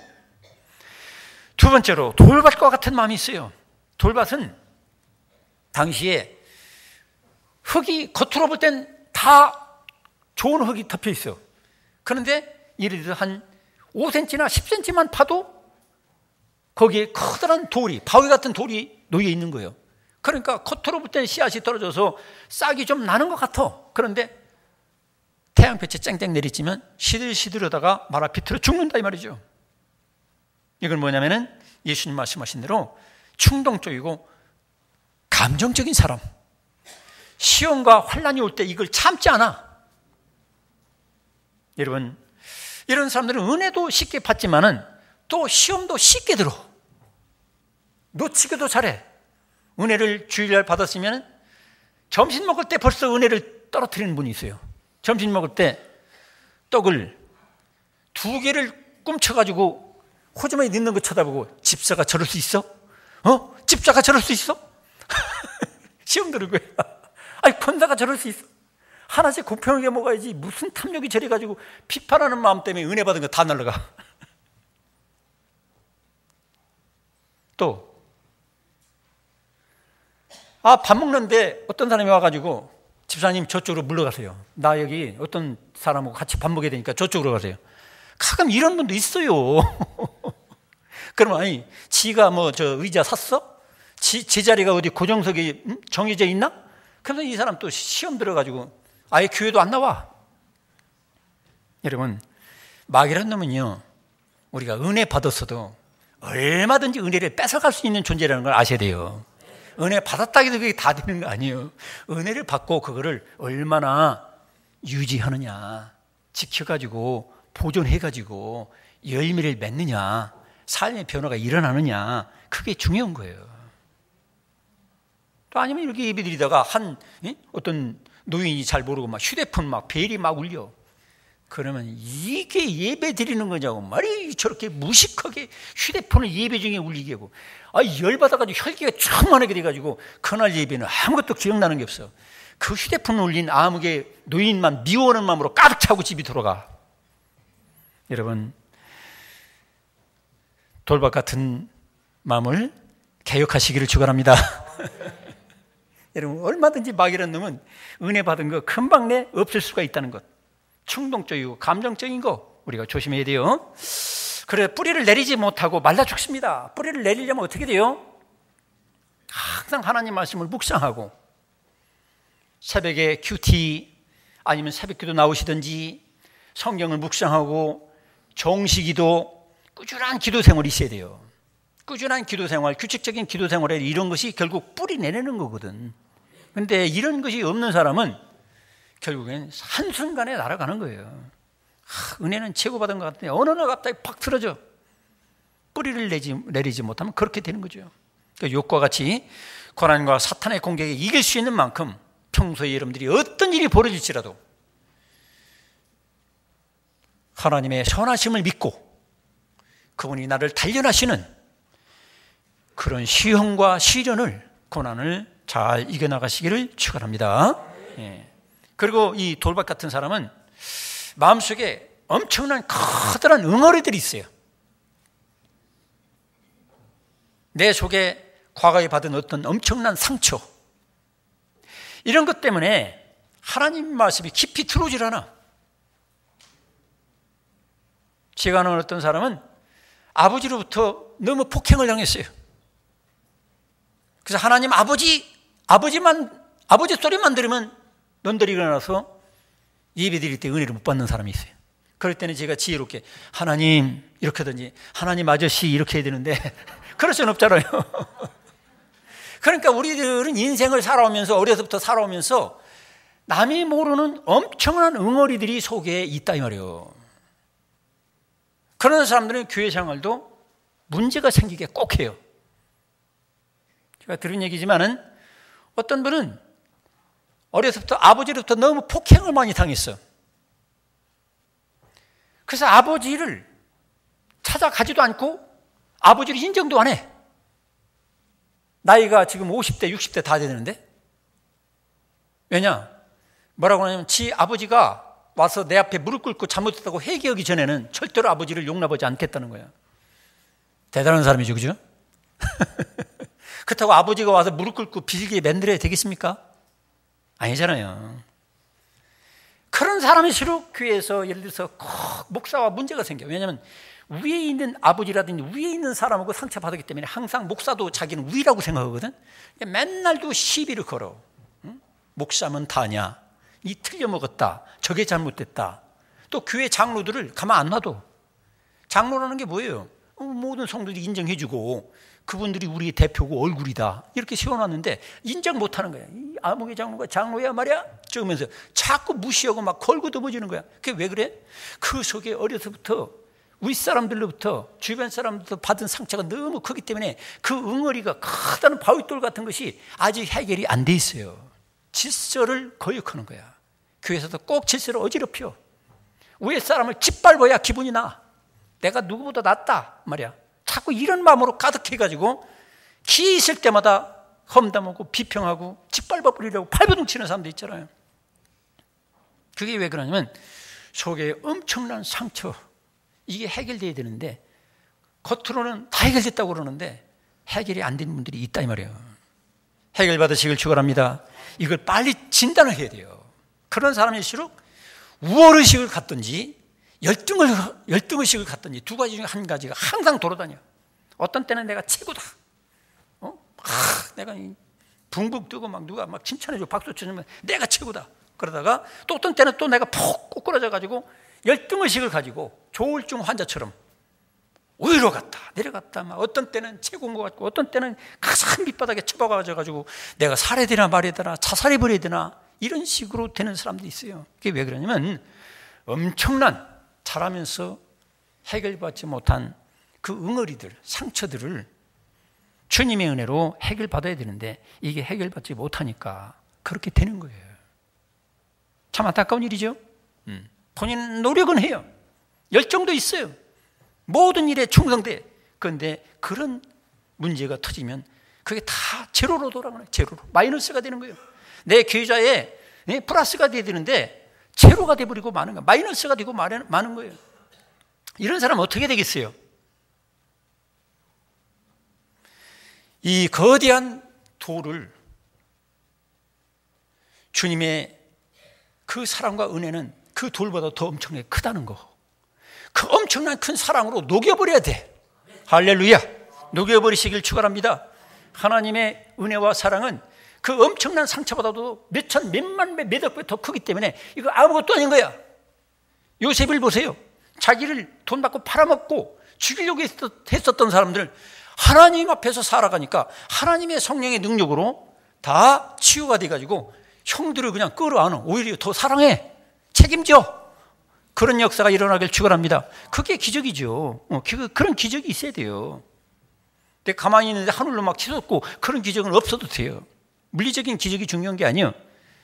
두 번째로 돌밭과 같은 마음이 있어요. 돌밭은 당시에 흙이 겉으로 볼 땐 다 좋은 흙이 덮여 있어요. 그런데 예를 들어 한 5cm나 10cm만 파도 거기에 커다란 돌이, 바위 같은 돌이 놓여 있는 거예요. 그러니까 겉으로 볼 땐 씨앗이 떨어져서 싹이 좀 나는 것 같아. 그런데 태양볕이 쨍쨍 내리치면 시들시들하다가 말 앞이 틀어 죽는다 이 말이죠. 이건 뭐냐면은 예수님 말씀하신 대로 충동적이고 감정적인 사람, 시험과 환난이 올 때 이걸 참지 않아. 여러분, 이런 사람들은 은혜도 쉽게 받지만은 또 시험도 쉽게 들어. 놓치기도 잘해. 은혜를 주일날 받았으면 점심 먹을 때 벌써 은혜를 떨어뜨리는 분이 있어요. 점심 먹을 때 떡을 2개를 꿈쳐가지고 호주머니에 넣는 거 쳐다보고 집사가 저럴 수 있어? 집사가 저럴 수 있어? 시험 들은 거야. 아니, 권사가 저럴 수 있어? 하나씩 공평하게 먹어야지. 무슨 탐욕이 저래가지고 비판하는 마음 때문에 은혜 받은 거 다 날라가. 또 밥 먹는데 어떤 사람이 와가지고 집사님 저쪽으로 물러가세요. 나 여기 어떤 사람하고 같이 밥 먹어야 되니까 저쪽으로 가세요. 가끔 이런 분도 있어요. 그러면 아니, 지가 뭐 저 의자 샀어? 제 자리가 어디 고정석이 정해져 있나? 그러면 이 사람 또 시험 들어가지고 아예 교회도 안 나와. 여러분, 마귀란 놈은요, 우리가 은혜 받았어도 얼마든지 은혜를 뺏어갈 수 있는 존재라는 걸 아셔야 돼요. 은혜 받았다 해도 그게 다 되는 거 아니에요. 은혜를 받고 그거를 얼마나 유지하느냐, 지켜가지고 보존해가지고 열매를 맺느냐, 삶의 변화가 일어나느냐, 그게 중요한 거예요. 또 아니면 이렇게 예배드리다가 어떤 노인이 잘 모르고 막 휴대폰 막 벨이 막 울려. 그러면 이게 예배 드리는 거냐고 말이 저렇게 무식하게 휴대폰을 예배 중에 울리게 하고, 열받아가지고 혈기가 충만하게 돼가지고 그날 예배는 아무것도 기억나는 게 없어. 그 휴대폰 울린 아무개 노인만 미워하는 마음으로 가득 차고 집이 돌아가. 여러분, 돌밭 같은 마음을 개혁하시기를 축원합니다. 여러분, 얼마든지 마귀라는 놈은 은혜 받은 거 금방 내 없을 수가 있다는 것. 충동적이고 감정적인 거 우리가 조심해야 돼요. 그래, 뿌리를 내리지 못하고 말라 죽습니다. 뿌리를 내리려면 어떻게 돼요? 항상 하나님 말씀을 묵상하고 새벽에 큐티 아니면 새벽기도 나오시든지 성경을 묵상하고 정시기도, 꾸준한 기도 생활이 있어야 돼요. 꾸준한 기도 생활, 규칙적인 기도 생활에 이런 것이 결국 뿌리 내리는 거거든. 근데 이런 것이 없는 사람은 결국엔 한순간에 날아가는 거예요. 은혜는 제고받은 것 같은데 어느 날 갑자기 팍 틀어져. 뿌리를 내리지 못하면 그렇게 되는 거죠. 그러니까 욥과 같이 고난과 사탄의 공격에 이길 수 있는 만큼 평소에 여러분들이 어떤 일이 벌어질지라도 하나님의 선하심을 믿고 그분이 나를 단련하시는 그런 시험과 시련을, 고난을 잘 이겨나가시기를 축원합니다. 예. 그리고 이 돌밭 같은 사람은 마음속에 엄청난 커다란 응어리들이 있어요. 내 속에 과거에 받은 어떤 엄청난 상처, 이런 것 때문에 하나님 말씀이 깊이 들어오질 않아. 제가 아는 어떤 사람은 아버지로부터 너무 폭행을 당했어요. 그래서 하나님 아버지 소리만 들으면 넌들이 일어나서 예배 드릴 때 은혜를 못 받는 사람이 있어요. 그럴 때는 제가 지혜롭게 하나님 이렇게 하든지 하나님 아저씨 이렇게 해야 되는데 그럴 수는 없잖아요. 그러니까 우리들은 인생을 살아오면서, 어려서부터 살아오면서 남이 모르는 엄청난 응어리들이 속에 있다 이 말이에요. 그런 사람들은 교회 생활도 문제가 생기게 꼭 해요. 제가 들은 얘기지만은 어떤 분은 어려서부터 아버지로부터 너무 폭행을 많이 당했어. 그래서 아버지를 찾아가지도 않고 아버지를 인정도 안 해. 나이가 지금 50대, 60대 다 되는데. 왜냐? 뭐라고 하냐면 지 아버지가 와서 내 앞에 무릎 꿇고 잘못했다고 회개하기 전에는 절대로 아버지를 용납하지 않겠다는 거야. 대단한 사람이죠, 그죠? 그렇다고 아버지가 와서 무릎 꿇고 빌게 만들어야 되겠습니까? 아니잖아요. 그런 사람일수록 교회에서 예를 들어서 꼭 목사와 문제가 생겨요. 왜냐하면 위에 있는 아버지라든지 위에 있는 사람하고 상처받았기 때문에 항상 목사도 자기는 위라고 생각하거든. 맨날도 시비를 걸어. 응? 목사면 다냐? 이 틀려먹었다. 저게 잘못됐다. 또 교회 장로들을 가만 안 놔둬. 장로라는 게 뭐예요? 모든 성도들이 인정해주고 그분들이 우리의 대표고 얼굴이다 이렇게 세워놨는데 인정 못하는 거야. 이 아무개 장로가 장로야 말이야? 저러면서 자꾸 무시하고 막 걸고 넘어지는 거야. 그게 왜 그래? 그 속에 어려서부터 윗사람들로부터 주변 사람들로부터 받은 상처가 너무 크기 때문에 그 응어리가 커다란 바위돌 같은 것이 아직 해결이 안 돼 있어요. 질서를 거역하는 거야. 교회에서도 꼭 질서를 어지럽혀. 위에 사람을 짓밟아야 기분이 나. 내가 누구보다 낫다 말이야. 자꾸 이런 마음으로 가득해가지고 기회 있을 때마다 험담하고 비평하고 짓밟아버리려고 발버둥 치는 사람도 있잖아요. 그게 왜 그러냐면 속에 엄청난 상처, 이게 해결돼야 되는데 겉으로는 다 해결됐다고 그러는데 해결이 안 되는 분들이 있다 이 말이에요. 해결받으시길 축원합니다. 이걸 빨리 진단을 해야 돼요. 그런 사람일수록 우월의식을 갖든지 열등의식을 갖든지 두 가지 중에 한 가지가 항상 돌아다녀. 어떤 때는 내가 최고다. 내가 붕붕 뜨고 막 누가 막 칭찬해주고 박수 쳐주면 내가 최고다. 그러다가 또 어떤 때는 또 내가 푹 꼬꾸라져가지고 열등의식을 가지고 조울증 환자처럼 위로 갔다 내려갔다 막 어떤 때는 최고인 것 같고 어떤 때는 가장 밑바닥에 처박아가지고 내가 살해야 되나 말해야 되나 자살해버려야 되나 이런 식으로 되는 사람들이 있어요. 그게 왜 그러냐면 엄청난 자라면서 해결받지 못한 그 응어리들, 상처들을 주님의 은혜로 해결받아야 되는데 이게 해결받지 못하니까 그렇게 되는 거예요. 참 안타까운 일이죠. 본인은 노력은 해요. 열정도 있어요. 모든 일에 충성돼. 그런데 그런 문제가 터지면 그게 다 제로로 돌아가는 거예요. 제로로. 마이너스가 되는 거예요. 내 계좌에 플러스가 돼야 되는데 제로가 돼버리고 마는 거예요. 마이너스가 되고 마는 거예요. 이런 사람은 어떻게 되겠어요? 이 거대한 돌을 주님의 그 사랑과 은혜는 그 돌보다 더 엄청나게 크다는 거. 그 엄청난 큰 사랑으로 녹여버려야 돼. 할렐루야. 녹여버리시길 축원합니다. 하나님의 은혜와 사랑은 그 엄청난 상처보다도 몇천, 몇만 배, 몇억 배 더 크기 때문에 이거 아무것도 아닌 거야. 요셉을 보세요. 자기를 돈 받고 팔아먹고 죽이려고 했었던 사람들 하나님 앞에서 살아가니까 하나님의 성령의 능력으로 다 치유가 돼가지고 형들을 그냥 끌어안아. 오히려 더 사랑해. 책임져. 그런 역사가 일어나길 축원합니다. 그게 기적이죠. 그런 기적이 있어야 돼요. 근데 가만히 있는데 하늘로 막 치솟고 그런 기적은 없어도 돼요. 물리적인 기적이 중요한 게 아니에요.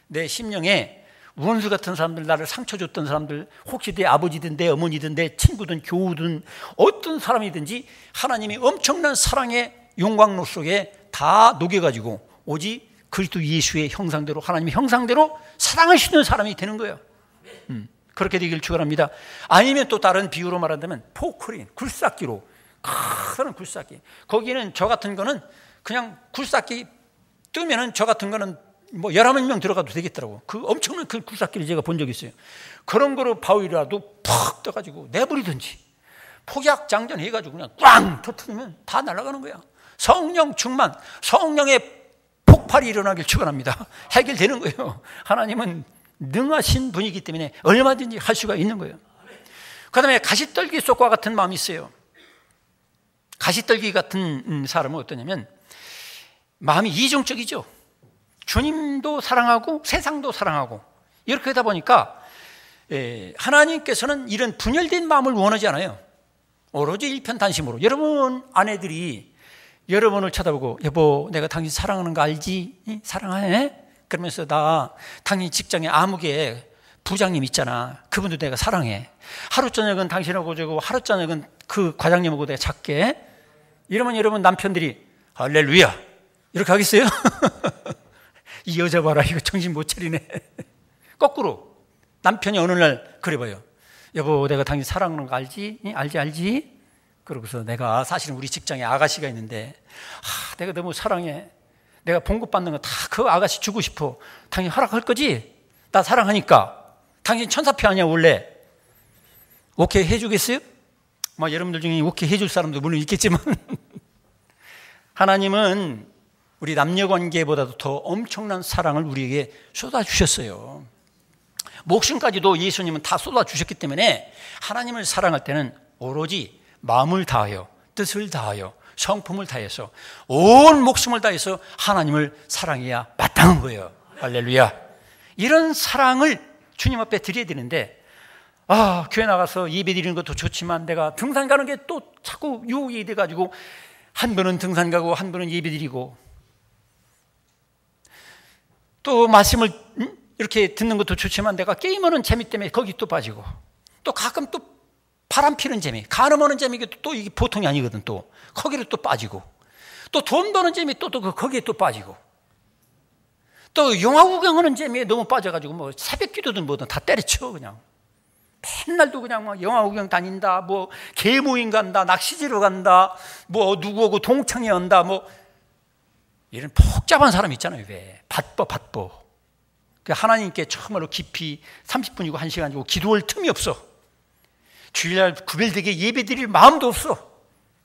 내 심령에 원수 같은 사람들, 나를 상처 줬던 사람들, 혹시 내 아버지든 내 어머니든 내 친구든 교우든 어떤 사람이든지 하나님이 엄청난 사랑의 용광로 속에 다 녹여가지고 오직 그리스도 예수의 형상대로 하나님의 형상대로 사랑하시는 사람이 되는 거예요. 그렇게 되길 축원합니다. 아니면 또 다른 비유로 말한다면 포크린, 굴삭기로 큰 굴삭기. 거기는 저 같은 거는 그냥 굴삭기 뜨면은 저 같은 거는 뭐 11명 들어가도 되겠더라고. 그 엄청난 그 굴삭기를 제가 본 적이 있어요. 그런 거로 바위라도 팍 떠가지고 내버리든지 폭약장전 해가지고 그냥 꽝 터뜨리면 다 날아가는 거야. 성령 충만, 성령의 폭발이 일어나길 축원합니다. 해결되는 거예요. 하나님은 능하신 분이기 때문에 얼마든지 할 수가 있는 거예요. 그 다음에 가시떨기 속과 같은 마음이 있어요. 가시떨기 같은 사람은 어떠냐면 마음이 이중적이죠. 주님도 사랑하고 세상도 사랑하고 이렇게 하다 보니까 하나님께서는 이런 분열된 마음을 원하지 않아요. 오로지 일편단심으로. 여러분 아내들이 여러분을 쳐다보고 여보 내가 당신 사랑하는 거 알지? 사랑해? 그러면서 나 당연히 직장에 아무개 부장님 있잖아. 그분도 내가 사랑해. 하루 저녁은 당신하고 자고 하루 저녁은 그 과장님하고 내가 작게. 이러면 여러분 남편들이 할렐루야 이렇게 하겠어요? 이 여자 봐라 이거 정신 못 차리네. 거꾸로 남편이 어느 날 그래 봐요. 여보 내가 당신 사랑하는 거 알지? 알지? 그러고서 내가 사실은 우리 직장에 아가씨가 있는데 내가 너무 사랑해. 내가 봉급 받는 거 다 그 아가씨 주고 싶어. 당신 허락할 거지? 나 사랑하니까. 당신 천사표 아니야 원래. 오케이 해주겠어요? 여러분들 중에 오케이 해줄 사람도 물론 있겠지만 하나님은 우리 남녀관계보다도 더 엄청난 사랑을 우리에게 쏟아주셨어요. 목숨까지도 예수님은 다 쏟아주셨기 때문에 하나님을 사랑할 때는 오로지 마음을 다하여 뜻을 다하여 성품을 다해서 온 목숨을 다해서 하나님을 사랑해야 마땅한 거예요. 할렐루야. 이런 사랑을 주님 앞에 드려야 되는데 교회 나가서 예배 드리는 것도 좋지만 내가 등산 가는 게 또 자꾸 유혹이 돼가지고 한 분은 등산 가고 한 분은 예배 드리고 또 말씀을 이렇게 듣는 것도 좋지만 내가 게임하는 재미 때문에 거기 또 빠지고 또 가끔 또 바람 피는 재미, 가늠하는 재미가 또 이게 보통이 아니거든. 또 거기로 또 빠지고 또 돈 버는 재미 또 거기에 또 빠지고 또 영화 구경하는 재미에 너무 빠져가지고 새벽 기도든 뭐든 다 때려쳐. 그냥 맨날도 그냥 영화 구경 다닌다, 개모임 간다, 낚시지로 간다, 누구하고 동창회 한다, 이런 복잡한 사람 있잖아요. 왜 바빠. 하나님께 정말로 깊이 30분이고 1시간이고 기도할 틈이 없어. 주일날 구별되게 예배 드릴 마음도 없어.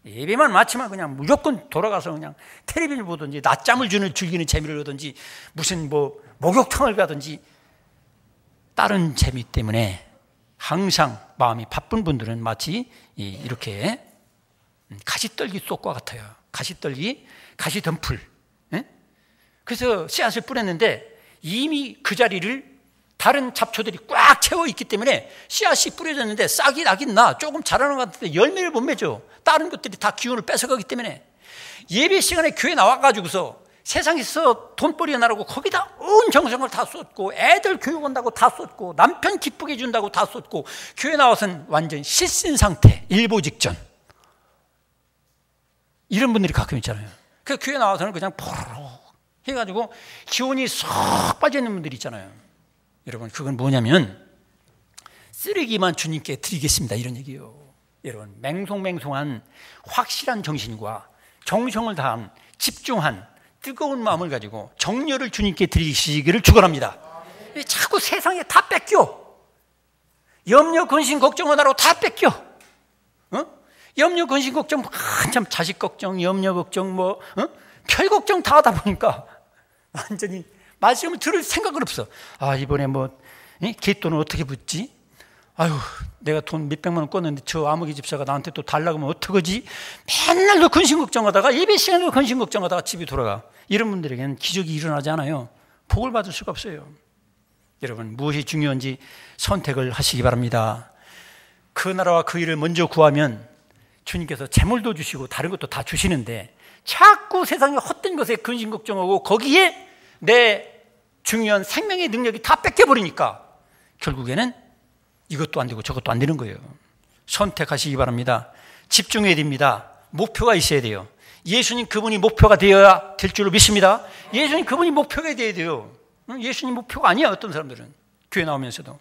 예배만 마치면 그냥 무조건 돌아가서 그냥 텔레비전을 보든지 낮잠을 즐기는 재미를 얻든지 무슨 목욕탕을 가든지 다른 재미 때문에 항상 마음이 바쁜 분들은 마치 이렇게 가시떨기 쏙과 같아요. 가시덤풀. 그래서 씨앗을 뿌렸는데 이미 그 자리를 다른 잡초들이 꽉 채워 있기 때문에 씨앗이 뿌려졌는데 싹이 나긴 나. 조금 자라는 것 같은데 열매를 못 맺어. 다른 것들이 다 기운을 뺏어가기 때문에 예배 시간에 교회 나와가지고서 세상에서 돈벌이 나라고 거기다 온 정성을 다 쏟고 애들 교육한다고 다 쏟고 남편 기쁘게 해준다고 다 쏟고 교회 나와서는 완전 실신 상태, 일보 직전. 이런 분들이 가끔 있잖아요. 그 교회 나와서는 그냥 포로로 해가지고 기운이 쏙 빠져있는 분들이 있잖아요. 여러분 그건 뭐냐면 쓰레기만 주님께 드리겠습니다 이런 얘기예요. 여러분 맹송맹송한 확실한 정신과 정성을 다한 집중한 뜨거운 마음을 가지고 정열을 주님께 드리시기를 축원합니다. 자꾸 세상에 다 뺏겨. 염려 근심 걱정하다로 다 뺏겨. 염려 근심 걱정 한참 자식 걱정 염려 걱정 별 걱정 다 하다 보니까 완전히 말씀을 들을 생각은 없어. 이번에 갯돈은 어떻게 붙지? 내가 돈 몇백만 원 껐는데 저 아무개 집사가 나한테 또 달라고 하면 어떡하지? 맨날 그 근심 걱정하다가 예배 시간에도 근심 걱정하다가 집에 돌아가. 이런 분들에게는 기적이 일어나지 않아요. 복을 받을 수가 없어요. 여러분 무엇이 중요한지 선택을 하시기 바랍니다. 그 나라와 그 일을 먼저 구하면 주님께서 재물도 주시고 다른 것도 다 주시는데 자꾸 세상에 헛된 것에 근심 걱정하고 거기에 내 중요한 생명의 능력이 다 뺏겨버리니까 결국에는 이것도 안 되고 저것도 안 되는 거예요. 선택하시기 바랍니다. 집중해야 됩니다. 목표가 있어야 돼요. 예수님 그분이 목표가 되어야 될 줄로 믿습니다. 예수님 그분이 목표가 되어야 돼요. 예수님 목표가 아니야. 어떤 사람들은 교회 나오면서도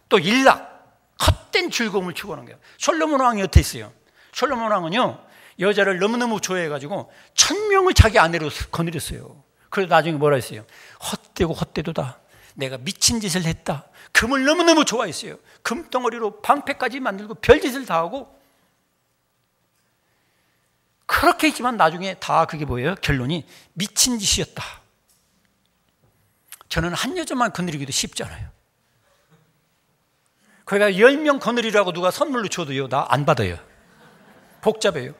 또 일락 헛된 즐거움을 추구하는 거예요. 솔로몬 왕이 어떻게 했어요? 솔로몬 왕은요 여자를 너무너무 좋아해가지고 1000명을 자기 아내로 거느렸어요. 그래서 나중에 뭐라 했어요? 헛되고 헛되도다. 내가 미친 짓을 했다. 금을 너무너무 좋아했어요. 금덩어리로 방패까지 만들고 별짓을 다 하고 그렇게 했지만 나중에 다 그게 뭐예요? 결론이 미친 짓이었다. 저는 한 여자만 거느리기도 쉽잖아요. 거기다 10명 거느리라고 누가 선물로 줘도요 나 안 받아요. 복잡해요.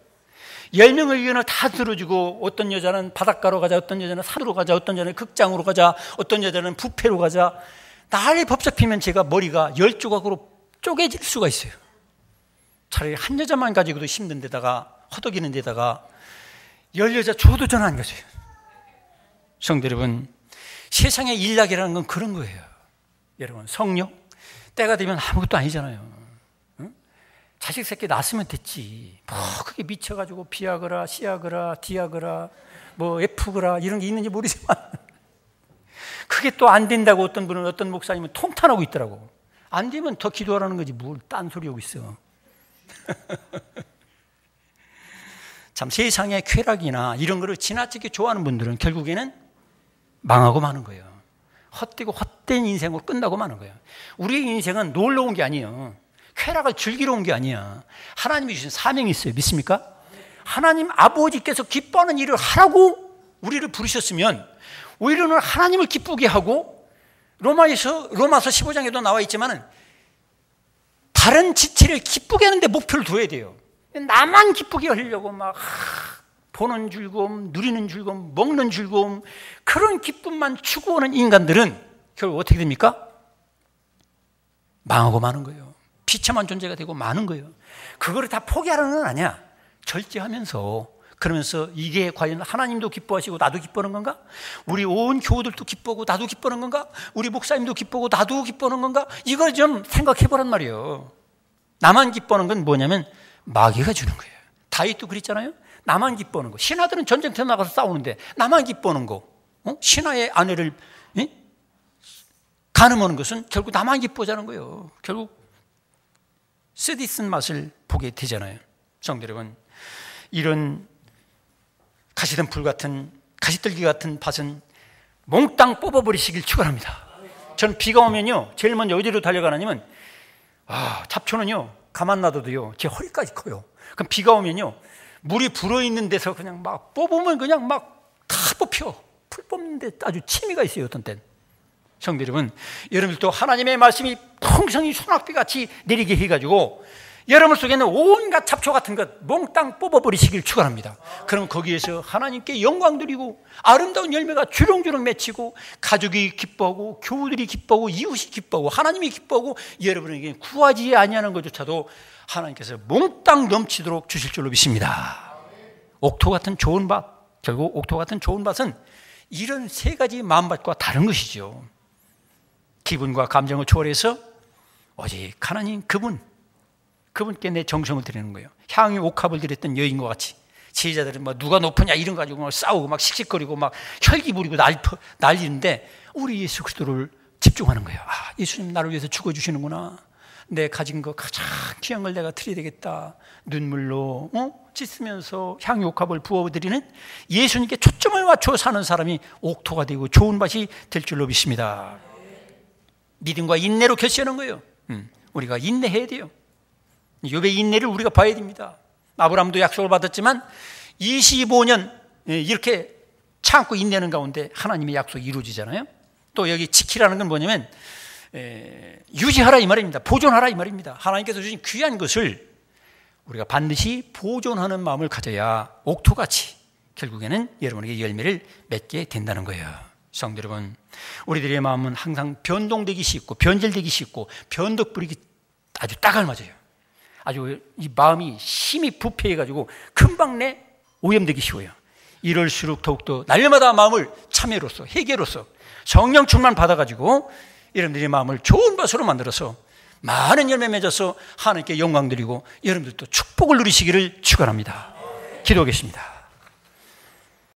10명의 의견을 다 들어주고 어떤 여자는 바닷가로 가자, 어떤 여자는 산으로 가자, 어떤 여자는 극장으로 가자, 어떤 여자는 뷔페로 가자. 난리 법잡히면 제가 머리가 10조각으로 쪼개질 수가 있어요. 차라리 한 여자만 가지고도 힘든 데다가 허덕이는 데다가 10여자 줘도 저는 안 가져요. 성도 여러분 세상의 일락이라는 건 그런 거예요. 여러분, 성령 때가 되면 아무것도 아니잖아요. 응? 자식 새끼 낳았으면 됐지. 뭐 그게 미쳐가지고 비아그라, 시아그라, 디아그라, 뭐 에프그라 이런 게 있는지 모르지만 그게 또 안 된다고 어떤 분은, 어떤 목사님은 통탄하고 있더라고. 안 되면 더 기도하라는 거지 뭘 딴소리 하고 있어. 참, 세상의 쾌락이나 이런 거를 지나치게 좋아하는 분들은 결국에는 망하고 마는 거예요. 헛되고 헛된 인생으로 끝나고 마는 거예요. 우리의 인생은 놀러 온 게 아니에요. 쾌락을 즐기러 온 게 아니야. 하나님이 주신 사명이 있어요. 믿습니까? 하나님 아버지께서 기뻐하는 일을 하라고 우리를 부르셨으면 오히려는 하나님을 기쁘게 하고, 로마서 15장에도 나와 있지만 다른 지체를 기쁘게 하는 데 목표를 둬야 돼요. 나만 기쁘게 하려고 막 보는 즐거움, 누리는 즐거움, 먹는 즐거움, 그런 기쁨만 추구하는 인간들은 결국 어떻게 됩니까? 망하고 마는 거예요. 비참한 존재가 되고 마는 거예요. 그거를 다 포기하라는 건 아니야. 절제하면서, 그러면서 이게 과연 하나님도 기뻐하시고 나도 기뻐하는 건가? 우리 온 교우들도 기뻐하고 나도 기뻐하는 건가? 우리 목사님도 기뻐하고 나도 기뻐하는 건가? 이걸 좀 생각해 보란 말이에요. 나만 기뻐하는 건 뭐냐면 마귀가 주는 거예요. 다윗도 그랬잖아요. 나만 기뻐하는 거. 신하들은 전쟁터에 나가서 싸우는데 나만 기뻐하는 거. 신하의 아내를 간음하는 것은 결국 나만 기뻐하자는 거예요. 결국 쓰디쓴 맛을 보게 되잖아요. 성도 여러분, 이런 가시덤불 같은, 가시떨기 같은 밭은 몽땅 뽑아버리시길 축원합니다. 저는 비가 오면요, 제일 먼저 어디로 달려가냐면, 잡초는요 가만 놔둬도요 제 허리까지 커요. 그럼 비가 오면요 물이 불어있는 데서 그냥 막 뽑으면 그냥 막 다 뽑혀. 풀 뽑는데 아주 취미가 있어요. 어떤 땐. 성도 여러분, 여러분들도 하나님의 말씀이 풍성히 소낙비같이 내리게 해가지고 여러분 속에는 온갖 잡초 같은 것 몽땅 뽑아버리시길 축원합니다. 그럼 거기에서 하나님께 영광 드리고 아름다운 열매가 주렁주렁 맺히고 가족이 기뻐하고 교우들이 기뻐하고 이웃이 기뻐하고 하나님이 기뻐하고 여러분에게 구하지 아니하는 것조차도 하나님께서 몽땅 넘치도록 주실 줄로 믿습니다. 옥토 같은 좋은 밭, 결국 옥토 같은 좋은 밭은 이런 세 가지 마음밭과 다른 것이죠. 기분과 감정을 초월해서 오직 하나님 그분께 내 정성을 드리는 거예요. 향유 옥합을 드렸던 여인과 같이 지혜자들은 뭐 누가 높으냐 이런 거 가지고 막 싸우고 막 씩씩거리고 막 혈기 부리고 난리는데 우리 예수 그리스도를 집중하는 거예요. 예수님 나를 위해서 죽어주시는구나. 내 가진 거 가장 귀한 걸 내가 드려야 되겠다. 눈물로 찢으면서 향유 옥합을 부어드리는 예수님께 초점을 맞춰 사는 사람이 옥토가 되고 좋은 밭이 될 줄로 믿습니다. 믿음과 인내로 결실하는 거예요. 우리가 인내해야 돼요. 욥의 인내를 우리가 봐야 됩니다. 아브라함도 약속을 받았지만 25년 이렇게 참고 인내하는 가운데 하나님의 약속이 이루어지잖아요. 또 여기 지키라는 건 뭐냐면 유지하라 이 말입니다. 보존하라 이 말입니다. 하나님께서 주신 귀한 것을 우리가 반드시 보존하는 마음을 가져야 옥토같이 결국에는 여러분에게 열매를 맺게 된다는 거예요. 성도 여러분, 우리들의 마음은 항상 변동되기 쉽고 변질되기 쉽고 변덕 부리기 아주 딱 알맞아요. 아주 이 마음이 심히 부패해가지고 금방 내 오염되기 쉬워요. 이럴수록 더욱더 날마다 마음을 참회로서 회개로서 성령 충만 받아가지고 여러분들의 마음을 좋은 밭으로 만들어서 많은 열매 맺어서 하나님께 영광 드리고 여러분들도 축복을 누리시기를 축원합니다. 기도하겠습니다.